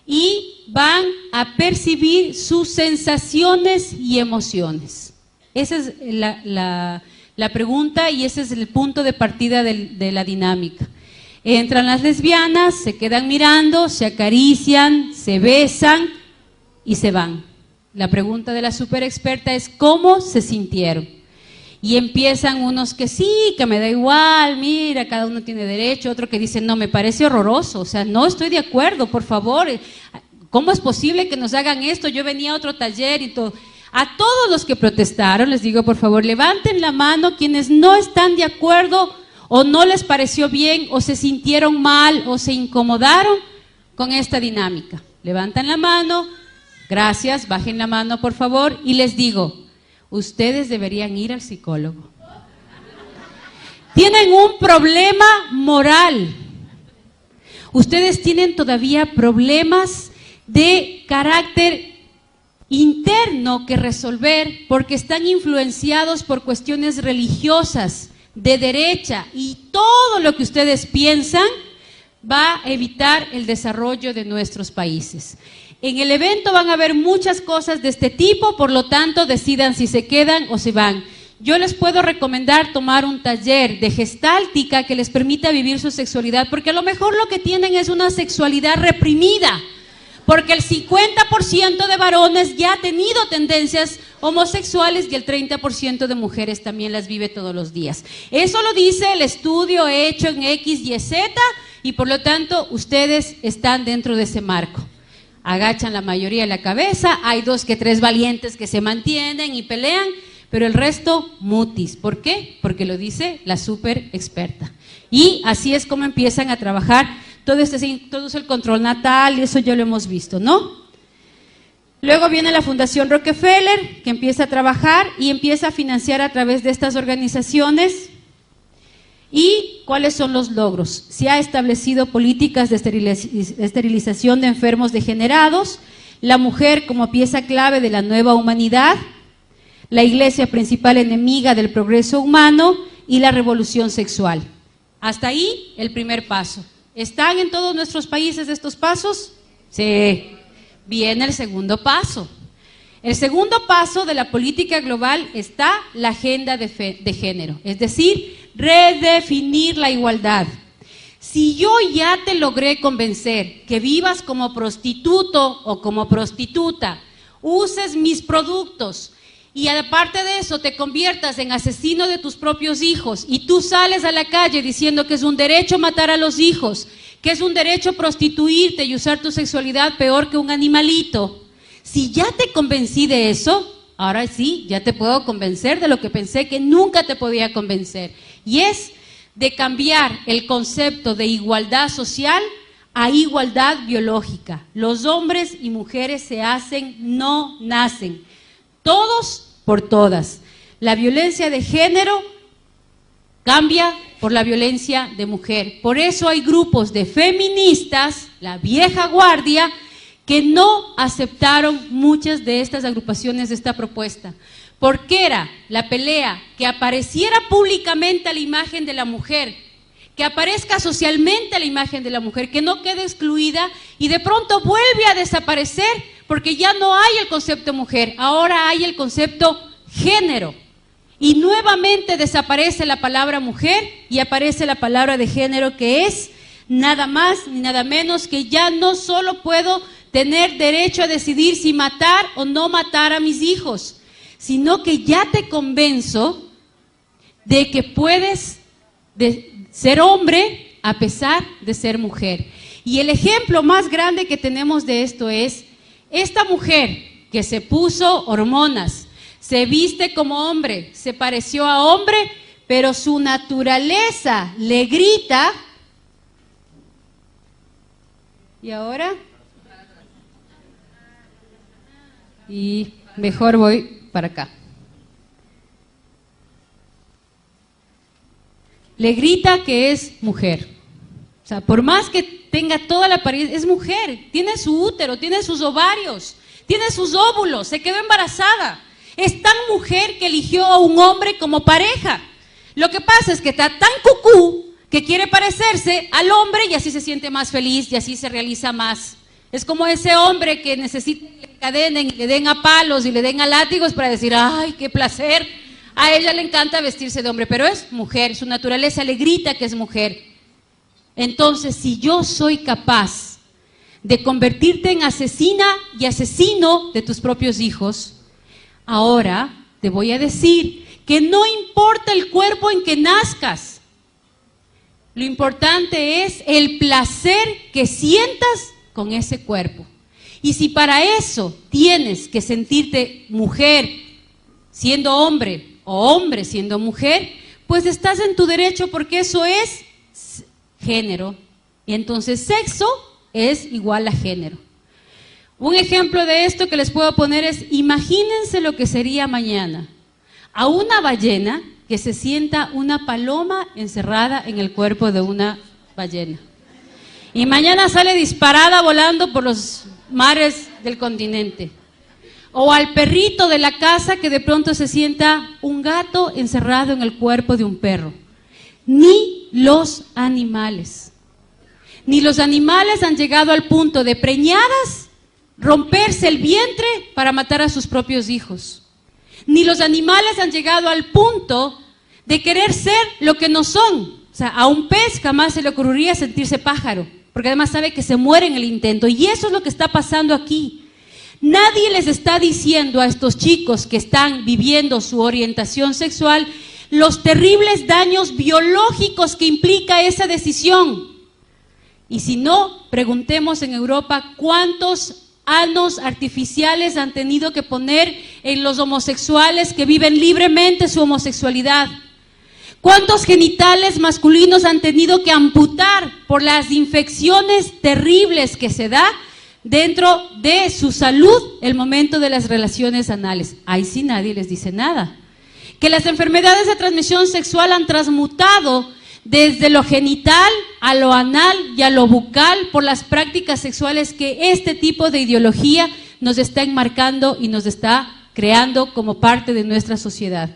y van a percibir sus sensaciones y emociones. Esa es la pregunta y ese es el punto de partida de la dinámica. Entran las lesbianas, se quedan mirando, se acarician, se besan y se van. La pregunta de la super experta es ¿cómo se sintieron? Y empiezan unos que sí, que me da igual, mira, cada uno tiene derecho, otro que dice, no, me parece horroroso, o sea, no estoy de acuerdo, por favor, ¿cómo es posible que nos hagan esto? Yo venía a otro taller y todo. A todos los que protestaron, les digo, por favor, levanten la mano quienes no están de acuerdo o no les pareció bien o se sintieron mal o se incomodaron con esta dinámica. Levantan la mano, gracias, bajen la mano, por favor, y les digo, ustedes deberían ir al psicólogo. Tienen un problema moral. Ustedes tienen todavía problemas de carácter interno que resolver porque están influenciados por cuestiones religiosas, de derecha, y todo lo que ustedes piensan va a evitar el desarrollo de nuestros países. En el evento van a haber muchas cosas de este tipo, por lo tanto decidan si se quedan o se van. Yo les puedo recomendar tomar un taller de gestáltica que les permita vivir su sexualidad, porque a lo mejor lo que tienen es una sexualidad reprimida, porque el 50% de varones ya ha tenido tendencias homosexuales y el 30% de mujeres también las vive todos los días. Eso lo dice el estudio hecho en X, Y, Z, y por lo tanto ustedes están dentro de ese marco. Agachan la mayoría la cabeza, hay 2 que 3 valientes que se mantienen y pelean, pero el resto mutis. ¿Por qué? Porque lo dice la súper experta. Y así es como empiezan a trabajar. Todo esto se introduce el control natal y eso ya lo hemos visto, ¿no? Luego viene la Fundación Rockefeller, que empieza a trabajar y empieza a financiar a través de estas organizaciones. ¿Y cuáles son los logros? Se ha establecido políticas de esterilización de enfermos degenerados, la mujer como pieza clave de la nueva humanidad, la iglesia principal enemiga del progreso humano y la revolución sexual. Hasta ahí el primer paso. ¿Están en todos nuestros países estos pasos? Sí. Viene el segundo paso. El segundo paso de la política global está la agenda de género, es decir, redefinir la igualdad. Si yo ya te logré convencer que vivas como prostituto o como prostituta, uses mis productos y aparte de eso te conviertas en asesino de tus propios hijos y tú sales a la calle diciendo que es un derecho matar a los hijos, que es un derecho prostituirte y usar tu sexualidad peor que un animalito, si ya te convencí de eso, ahora sí, ya te puedo convencer de lo que pensé que nunca te podía convencer. Y es de cambiar el concepto de igualdad social a igualdad biológica. Los hombres y mujeres se hacen, no nacen. Todos por todas. La violencia de género cambia por la violencia de mujer. Por eso hay grupos de feministas, la vieja guardia, que no aceptaron muchas de estas agrupaciones de esta propuesta. Porque era la pelea que apareciera públicamente a la imagen de la mujer, que aparezca socialmente a la imagen de la mujer, que no quede excluida y de pronto vuelve a desaparecer porque ya no hay el concepto mujer, ahora hay el concepto género. Y nuevamente desaparece la palabra mujer y aparece la palabra de género, que es nada más ni nada menos que ya no solo puedo tener derecho a decidir si matar o no matar a mis hijos, sino que ya te convenzo de que puedes ser hombre a pesar de ser mujer. Y el ejemplo más grande que tenemos de esto es esta mujer que se puso hormonas, se viste como hombre, se pareció a hombre, pero su naturaleza le grita. ¿Y ahora? Y mejor voy para acá. Le grita que es mujer. O sea, por más que tenga toda la apariencia, es mujer. Tiene su útero, tiene sus ovarios, tiene sus óvulos, se quedó embarazada. Es tan mujer que eligió a un hombre como pareja. Lo que pasa es que está tan cucú que quiere parecerse al hombre y así se siente más feliz y así se realiza más. Es como ese hombre que necesita que le encadenen y le den a palos y le den a látigos para decir, ¡ay, qué placer! A ella le encanta vestirse de hombre, pero es mujer, su naturaleza le grita que es mujer. Entonces, si yo soy capaz de convertirte en asesina y asesino de tus propios hijos, ahora te voy a decir que no importa el cuerpo en que nazcas, lo importante es el placer que sientas con ese cuerpo. Y si para eso tienes que sentirte mujer siendo hombre o hombre siendo mujer, pues estás en tu derecho porque eso es género. Y entonces sexo es igual a género. Un ejemplo de esto que les puedo poner es, imagínense lo que sería mañana a una ballena que se sienta una paloma encerrada en el cuerpo de una ballena. Y mañana sale disparada volando por los mares del continente. O al perrito de la casa que de pronto se sienta un gato encerrado en el cuerpo de un perro. Ni los animales. Ni los animales han llegado al punto de preñadas romperse el vientre para matar a sus propios hijos. Ni los animales han llegado al punto de querer ser lo que no son. O sea, a un pez jamás se le ocurriría sentirse pájaro, porque además sabe que se muere en el intento. Y eso es lo que está pasando aquí. Nadie les está diciendo a estos chicos que están viviendo su orientación sexual los terribles daños biológicos que implica esa decisión. Y si no, preguntemos en Europa cuántos anos artificiales han tenido que poner en los homosexuales que viven libremente su homosexualidad. ¿Cuántos genitales masculinos han tenido que amputar por las infecciones terribles que se da dentro de su salud el momento de las relaciones anales. Ahí sí nadie les dice nada. Que las enfermedades de transmisión sexual han transmutado desde lo genital a lo anal y a lo bucal por las prácticas sexuales que este tipo de ideología nos está enmarcando y nos está creando como parte de nuestra sociedad.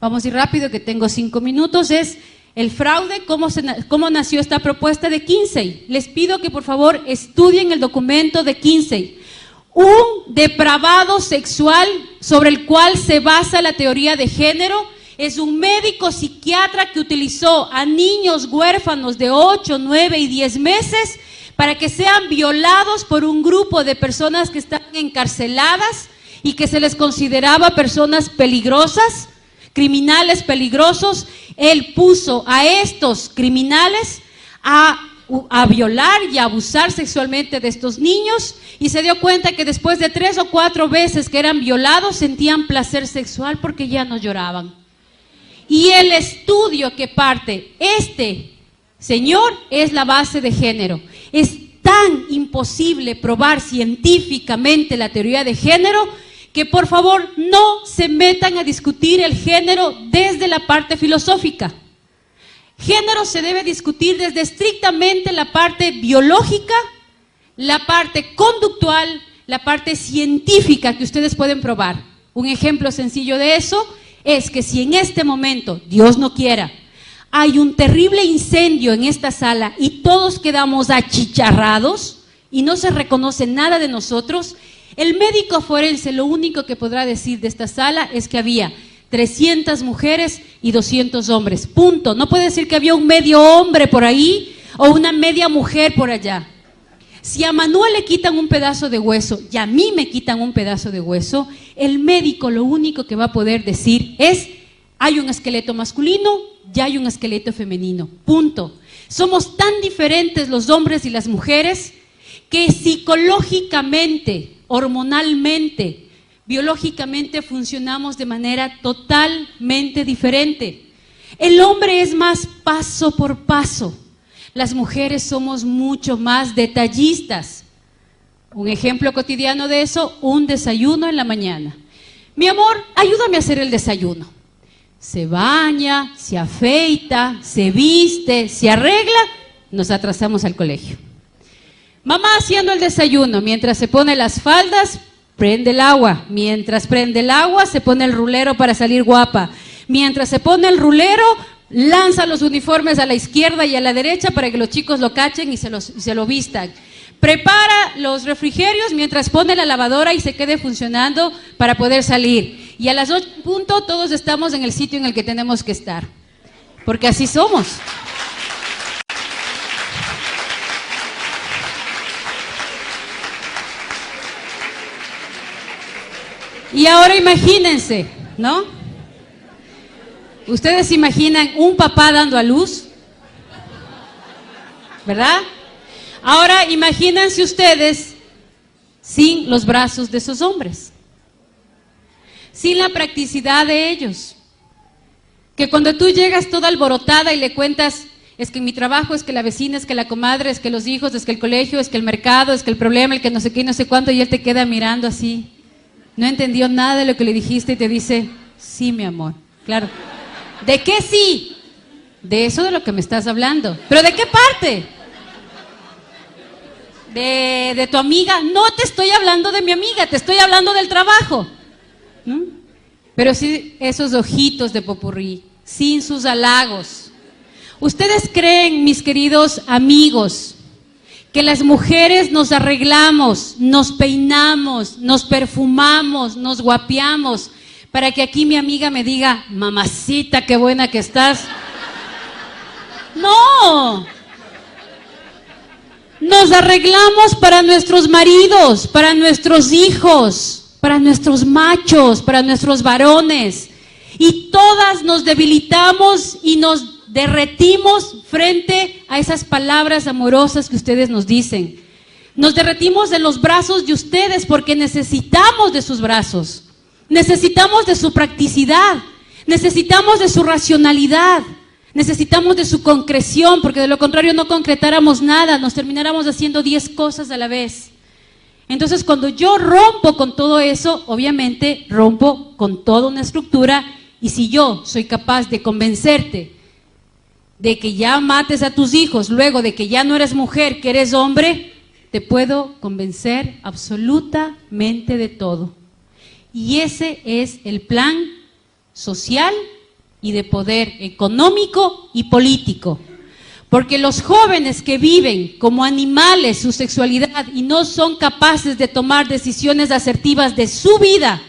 Vamos a ir rápido, que tengo 5 minutos. Es el fraude, cómo nació esta propuesta de Kinsey. Les pido que por favor estudien el documento de Kinsey. Un depravado sexual sobre el cual se basa la teoría de género es un médico psiquiatra que utilizó a niños huérfanos de 8, 9 y 10 meses para que sean violados por un grupo de personas que están encarceladas y que se les consideraba personas peligrosas, criminales peligrosos. Él puso a estos criminales a violar y a abusar sexualmente de estos niños y se dio cuenta que después de 3 o 4 veces que eran violados sentían placer sexual porque ya no lloraban. Y el estudio que parte este señor es la base de género. Es tan imposible probar científicamente la teoría de género que por favor no se metan a discutir el género desde la parte filosófica. Género se debe discutir desde estrictamente la parte biológica, la parte conductual, la parte científica que ustedes pueden probar. Un ejemplo sencillo de eso es que si en este momento, Dios no quiera, hay un terrible incendio en esta sala y todos quedamos achicharrados y no se reconoce nada de nosotros, el médico forense lo único que podrá decir de esta sala es que había 300 mujeres y 200 hombres, punto. No puede decir que había un medio hombre por ahí o una media mujer por allá. Si a Manuel le quitan un pedazo de hueso y a mí me quitan un pedazo de hueso, el médico lo único que va a poder decir es: hay un esqueleto masculino y hay un esqueleto femenino, punto. Somos tan diferentes los hombres y las mujeres que psicológicamente, hormonalmente, biológicamente funcionamos de manera totalmente diferente. El hombre es más paso por paso. Las mujeres somos mucho más detallistas. Un ejemplo cotidiano de eso, un desayuno en la mañana. Mi amor, ayúdame a hacer el desayuno. Se baña, se afeita, se viste, se arregla, nos atrasamos al colegio. Mamá haciendo el desayuno, mientras se pone las faldas, prende el agua. Mientras prende el agua, se pone el rulero para salir guapa. Mientras se pone el rulero, lanza los uniformes a la izquierda y a la derecha para que los chicos lo cachen y se lo vistan. Prepara los refrigerios mientras pone la lavadora y se quede funcionando para poder salir. Y a las 8 punto todos estamos en el sitio en el que tenemos que estar. Porque así somos. Y ahora imagínense, ¿no? ¿Ustedes se imaginan un papá dando a luz? ¿Verdad? Ahora imagínense ustedes sin los brazos de esos hombres, sin la practicidad de ellos. Que cuando tú llegas toda alborotada y le cuentas: es que mi trabajo, es que la vecina, es que la comadre, es que los hijos, es que el colegio, es que el mercado, es que el problema, el que no sé qué y no sé cuánto, y él te queda mirando así. No entendió nada de lo que le dijiste y te dice: sí, mi amor, claro. ¿De qué sí? De eso de lo que me estás hablando. ¿Pero de qué parte? ¿De tu amiga? No te estoy hablando de mi amiga, te estoy hablando del trabajo. ¿Mm? Pero sí, esos ojitos de popurrí, sin sus halagos. ¿Ustedes creen, mis queridos amigos, que las mujeres nos arreglamos, nos peinamos, nos perfumamos, nos guapeamos para que aquí mi amiga me diga: mamacita, qué buena que estás? No. Nos arreglamos para nuestros maridos, para nuestros hijos, para nuestros machos, para nuestros varones. Y todas nos debilitamos y nos derretimos frente a esas palabras amorosas que ustedes nos dicen. Nos derretimos en los brazos de ustedes porque necesitamos de sus brazos. Necesitamos de su practicidad, necesitamos de su racionalidad, necesitamos de su concreción, porque de lo contrario no concretáramos nada, nos termináramos haciendo 10 cosas a la vez. Entonces, cuando yo rompo con todo eso, obviamente rompo con toda una estructura, y si yo soy capaz de convencerte de que ya mates a tus hijos, luego de que ya no eres mujer, que eres hombre, te puedo convencer absolutamente de todo. Y ese es el plan social y de poder económico y político. Porque los jóvenes que viven como animales su sexualidad y no son capaces de tomar decisiones asertivas de su vida,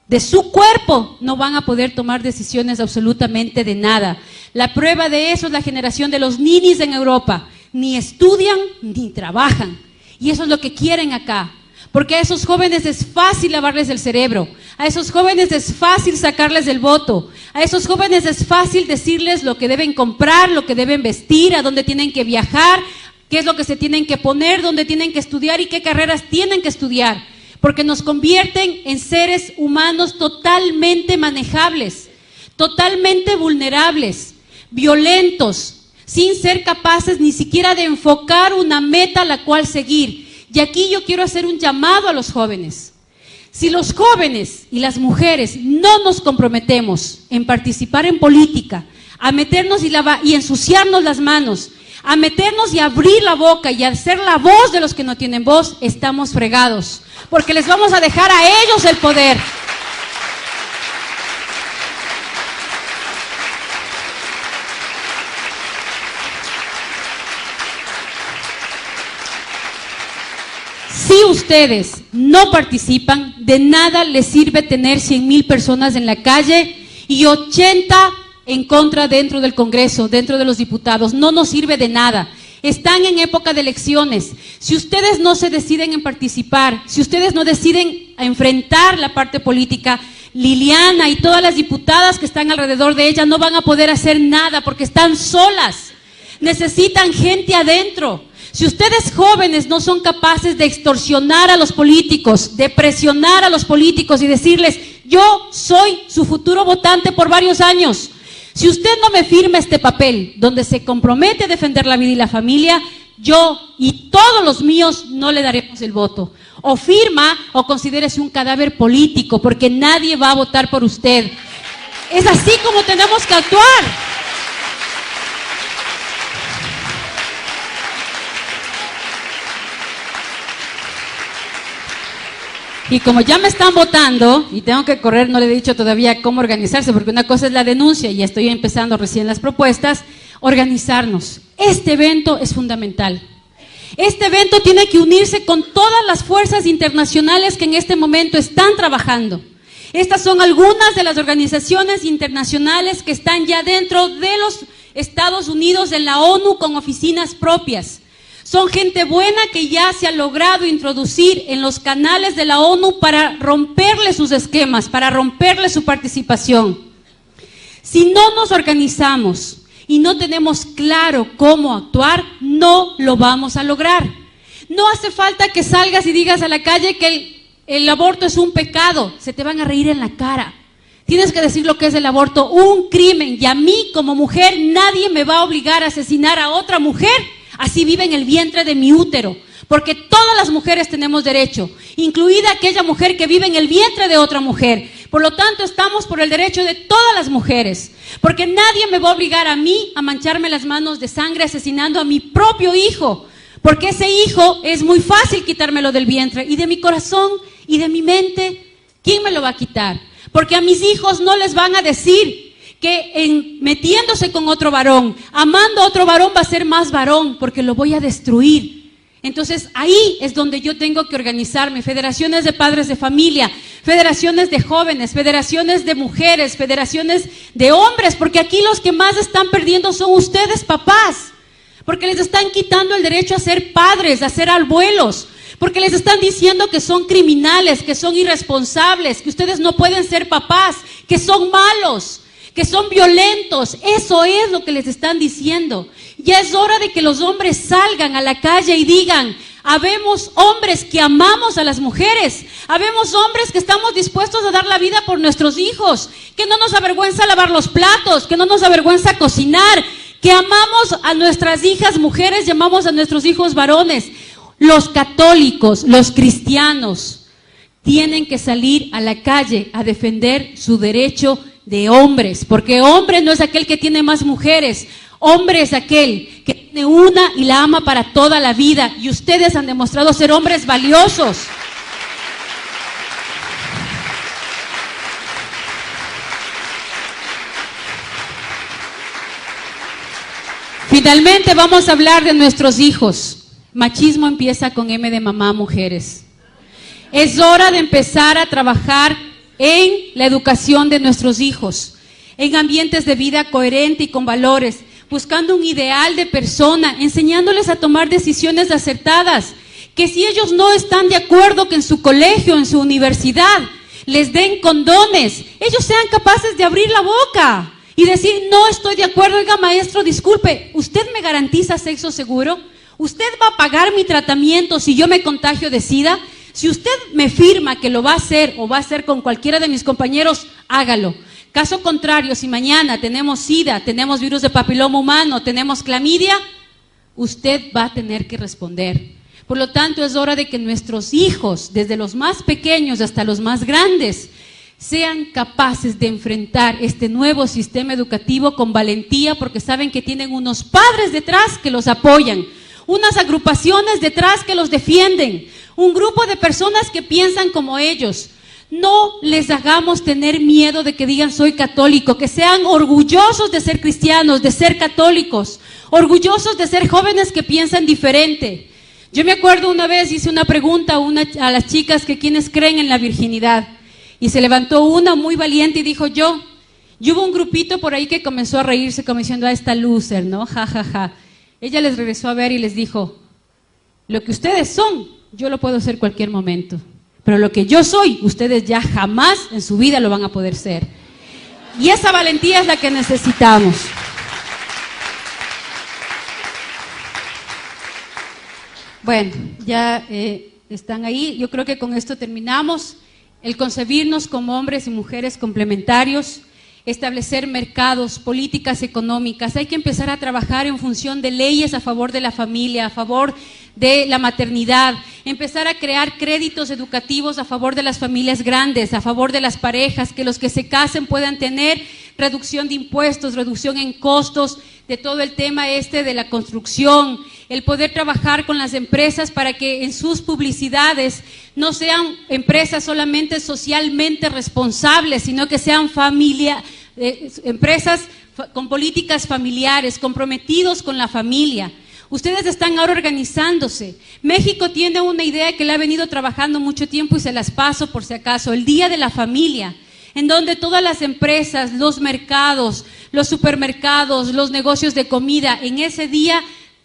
de su cuerpo, no van a poder tomar decisiones absolutamente de nada. La prueba de eso es la generación de los ninis en Europa. Ni estudian ni trabajan. Y eso es lo que quieren acá. Porque a esos jóvenes es fácil lavarles el cerebro, a esos jóvenes es fácil sacarles el voto, a esos jóvenes es fácil decirles lo que deben comprar, lo que deben vestir, a dónde tienen que viajar, qué es lo que se tienen que poner, dónde tienen que estudiar y qué carreras tienen que estudiar. Porque nos convierten en seres humanos totalmente manejables, totalmente vulnerables, violentos, sin ser capaces ni siquiera de enfocar una meta a la cual seguir. Y aquí yo quiero hacer un llamado a los jóvenes. Si los jóvenes y las mujeres no nos comprometemos en participar en política, a meternos y ensuciarnos las manos, a meternos y abrir la boca y a ser la voz de los que no tienen voz, estamos fregados, porque les vamos a dejar a ellos el poder. Si ustedes no participan, de nada les sirve tener 100,000 personas en la calle y 80 en contra dentro del Congreso, dentro de los diputados. No nos sirve de nada. Están en época de elecciones. Si ustedes no se deciden en participar, si ustedes no deciden enfrentar la parte política, Liliana y todas las diputadas que están alrededor de ella no van a poder hacer nada porque están solas. Necesitan gente adentro. Si ustedes jóvenes no son capaces de extorsionar a los políticos, de presionar a los políticos y decirles, yo soy su futuro votante por varios años. Si usted no me firma este papel donde se compromete a defender la vida y la familia, yo y todos los míos no le daremos el voto. O firma o considérese un cadáver político porque nadie va a votar por usted. Es así como tenemos que actuar. Y como ya me están votando y tengo que correr, no le he dicho todavía cómo organizarse, porque una cosa es la denuncia y estoy empezando recién las propuestas, organizarnos. Este evento es fundamental. Este evento tiene que unirse con todas las fuerzas internacionales que en este momento están trabajando. Estas son algunas de las organizaciones internacionales que están ya dentro de los Estados Unidos en la ONU con oficinas propias. Son gente buena que ya se ha logrado introducir en los canales de la ONU para romperle sus esquemas, para romperle su participación. Si no nos organizamos y no tenemos claro cómo actuar, no lo vamos a lograr. No hace falta que salgas y digas a la calle que el aborto es un pecado, se te van a reír en la cara. Tienes que decir lo que es el aborto, un crimen, y a mí como mujer nadie me va a obligar a asesinar a otra mujer. Así vive en el vientre de mi útero, porque todas las mujeres tenemos derecho, incluida aquella mujer que vive en el vientre de otra mujer. Por lo tanto, estamos por el derecho de todas las mujeres, porque nadie me va a obligar a mí a mancharme las manos de sangre asesinando a mi propio hijo, porque ese hijo es muy fácil quitármelo del vientre y de mi corazón y de mi mente. ¿Quién me lo va a quitar? Porque a mis hijos no les van a decir que metiéndose con otro varón, amando a otro varón va a ser más varón, porque lo voy a destruir. Entonces ahí es donde yo tengo que organizarme, federaciones de padres de familia, federaciones de jóvenes, federaciones de mujeres, federaciones de hombres, porque aquí los que más están perdiendo son ustedes, papás, porque les están quitando el derecho a ser padres, a ser abuelos, porque les están diciendo que son criminales, que son irresponsables, que ustedes no pueden ser papás, que son malos, que son violentos. Eso es lo que les están diciendo. Ya es hora de que los hombres salgan a la calle y digan, habemos hombres que amamos a las mujeres, habemos hombres que estamos dispuestos a dar la vida por nuestros hijos, que no nos avergüenza lavar los platos, que no nos avergüenza cocinar, que amamos a nuestras hijas mujeres y amamos a nuestros hijos varones. Los católicos, los cristianos, tienen que salir a la calle a defender su derecho de hombres, porque hombre no es aquel que tiene más mujeres, hombre es aquel que tiene una y la ama para toda la vida, y ustedes han demostrado ser hombres valiosos. Finalmente vamos a hablar de nuestros hijos. Machismo empieza con M de mamá, mujeres. Es hora de empezar a trabajar en la educación de nuestros hijos, en ambientes de vida coherente y con valores, buscando un ideal de persona, enseñándoles a tomar decisiones acertadas, que si ellos no están de acuerdo que en su colegio, en su universidad, les den condones, ellos sean capaces de abrir la boca y decir, no estoy de acuerdo, oiga maestro, disculpe, ¿usted me garantiza sexo seguro? ¿Usted va a pagar mi tratamiento si yo me contagio de SIDA? Si usted me firma que lo va a hacer o va a hacer con cualquiera de mis compañeros, hágalo. Caso contrario, si mañana tenemos SIDA, tenemos virus de papiloma humano, tenemos clamidia, usted va a tener que responder. Por lo tanto, es hora de que nuestros hijos, desde los más pequeños hasta los más grandes, sean capaces de enfrentar este nuevo sistema educativo con valentía, porque saben que tienen unos padres detrás que los apoyan, unas agrupaciones detrás que los defienden, un grupo de personas que piensan como ellos. No les hagamos tener miedo de que digan soy católico, que sean orgullosos de ser cristianos, de ser católicos, orgullosos de ser jóvenes que piensan diferente. Yo me acuerdo una vez hice una pregunta a las chicas que quienes creen en la virginidad, y se levantó una muy valiente y dijo yo. Y hubo un grupito por ahí que comenzó a reírse como diciendo, esta loser, ¿no? Ja, ja, ja. Ella les regresó a ver y les dijo, lo que ustedes son, yo lo puedo ser cualquier momento, pero lo que yo soy, ustedes ya jamás en su vida lo van a poder ser. Y esa valentía es la que necesitamos. Bueno, ya están ahí, yo creo que con esto terminamos. El concebirnos como hombres y mujeres complementarios, establecer mercados, políticas económicas. Hay que empezar a trabajar en función de leyes a favor de la familia, a favor de la maternidad, empezar a crear créditos educativos a favor de las familias grandes, a favor de las parejas, que los que se casen puedan tener reducción de impuestos, reducción en costos, de todo el tema de la construcción, el poder trabajar con las empresas para que en sus publicidades no sean empresas solamente socialmente responsables, sino que sean empresas con políticas familiares, comprometidos con la familia. Ustedes están ahora organizándose. México tiene una idea que le ha venido trabajando mucho tiempo y se las paso por si acaso, el Día de la Familia, en donde todas las empresas, los mercados, los supermercados, los negocios de comida, en ese día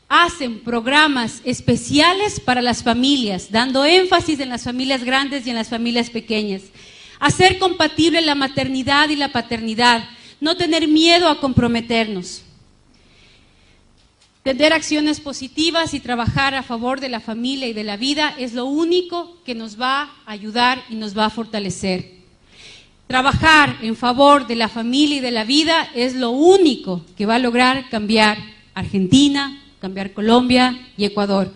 hacen programas especiales para las familias, dando énfasis en las familias grandes y en las familias pequeñas. Hacer compatible la maternidad y la paternidad, no tener miedo a comprometernos. Tener acciones positivas y trabajar a favor de la familia y de la vida es lo único que nos va a ayudar y nos va a fortalecer. Trabajar en favor de la familia y de la vida es lo único que va a lograr cambiar Argentina, cambiar Colombia y Ecuador.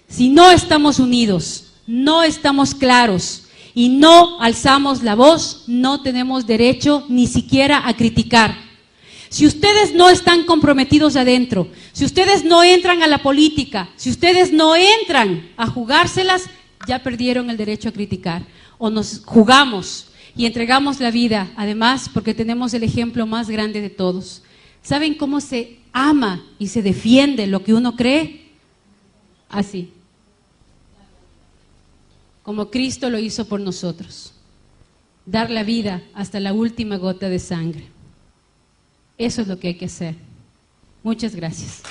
Si no estamos unidos, no estamos claros y no alzamos la voz, no tenemos derecho ni siquiera a criticar. Si ustedes no están comprometidos adentro, si ustedes no entran a la política, si ustedes no entran a jugárselas, ya perdieron el derecho a criticar. O nos jugamos y entregamos la vida, además, porque tenemos el ejemplo más grande de todos. ¿Saben cómo se ama y se defiende lo que uno cree? Así. Como Cristo lo hizo por nosotros. Dar la vida hasta la última gota de sangre. Eso es lo que hay que hacer. Muchas gracias.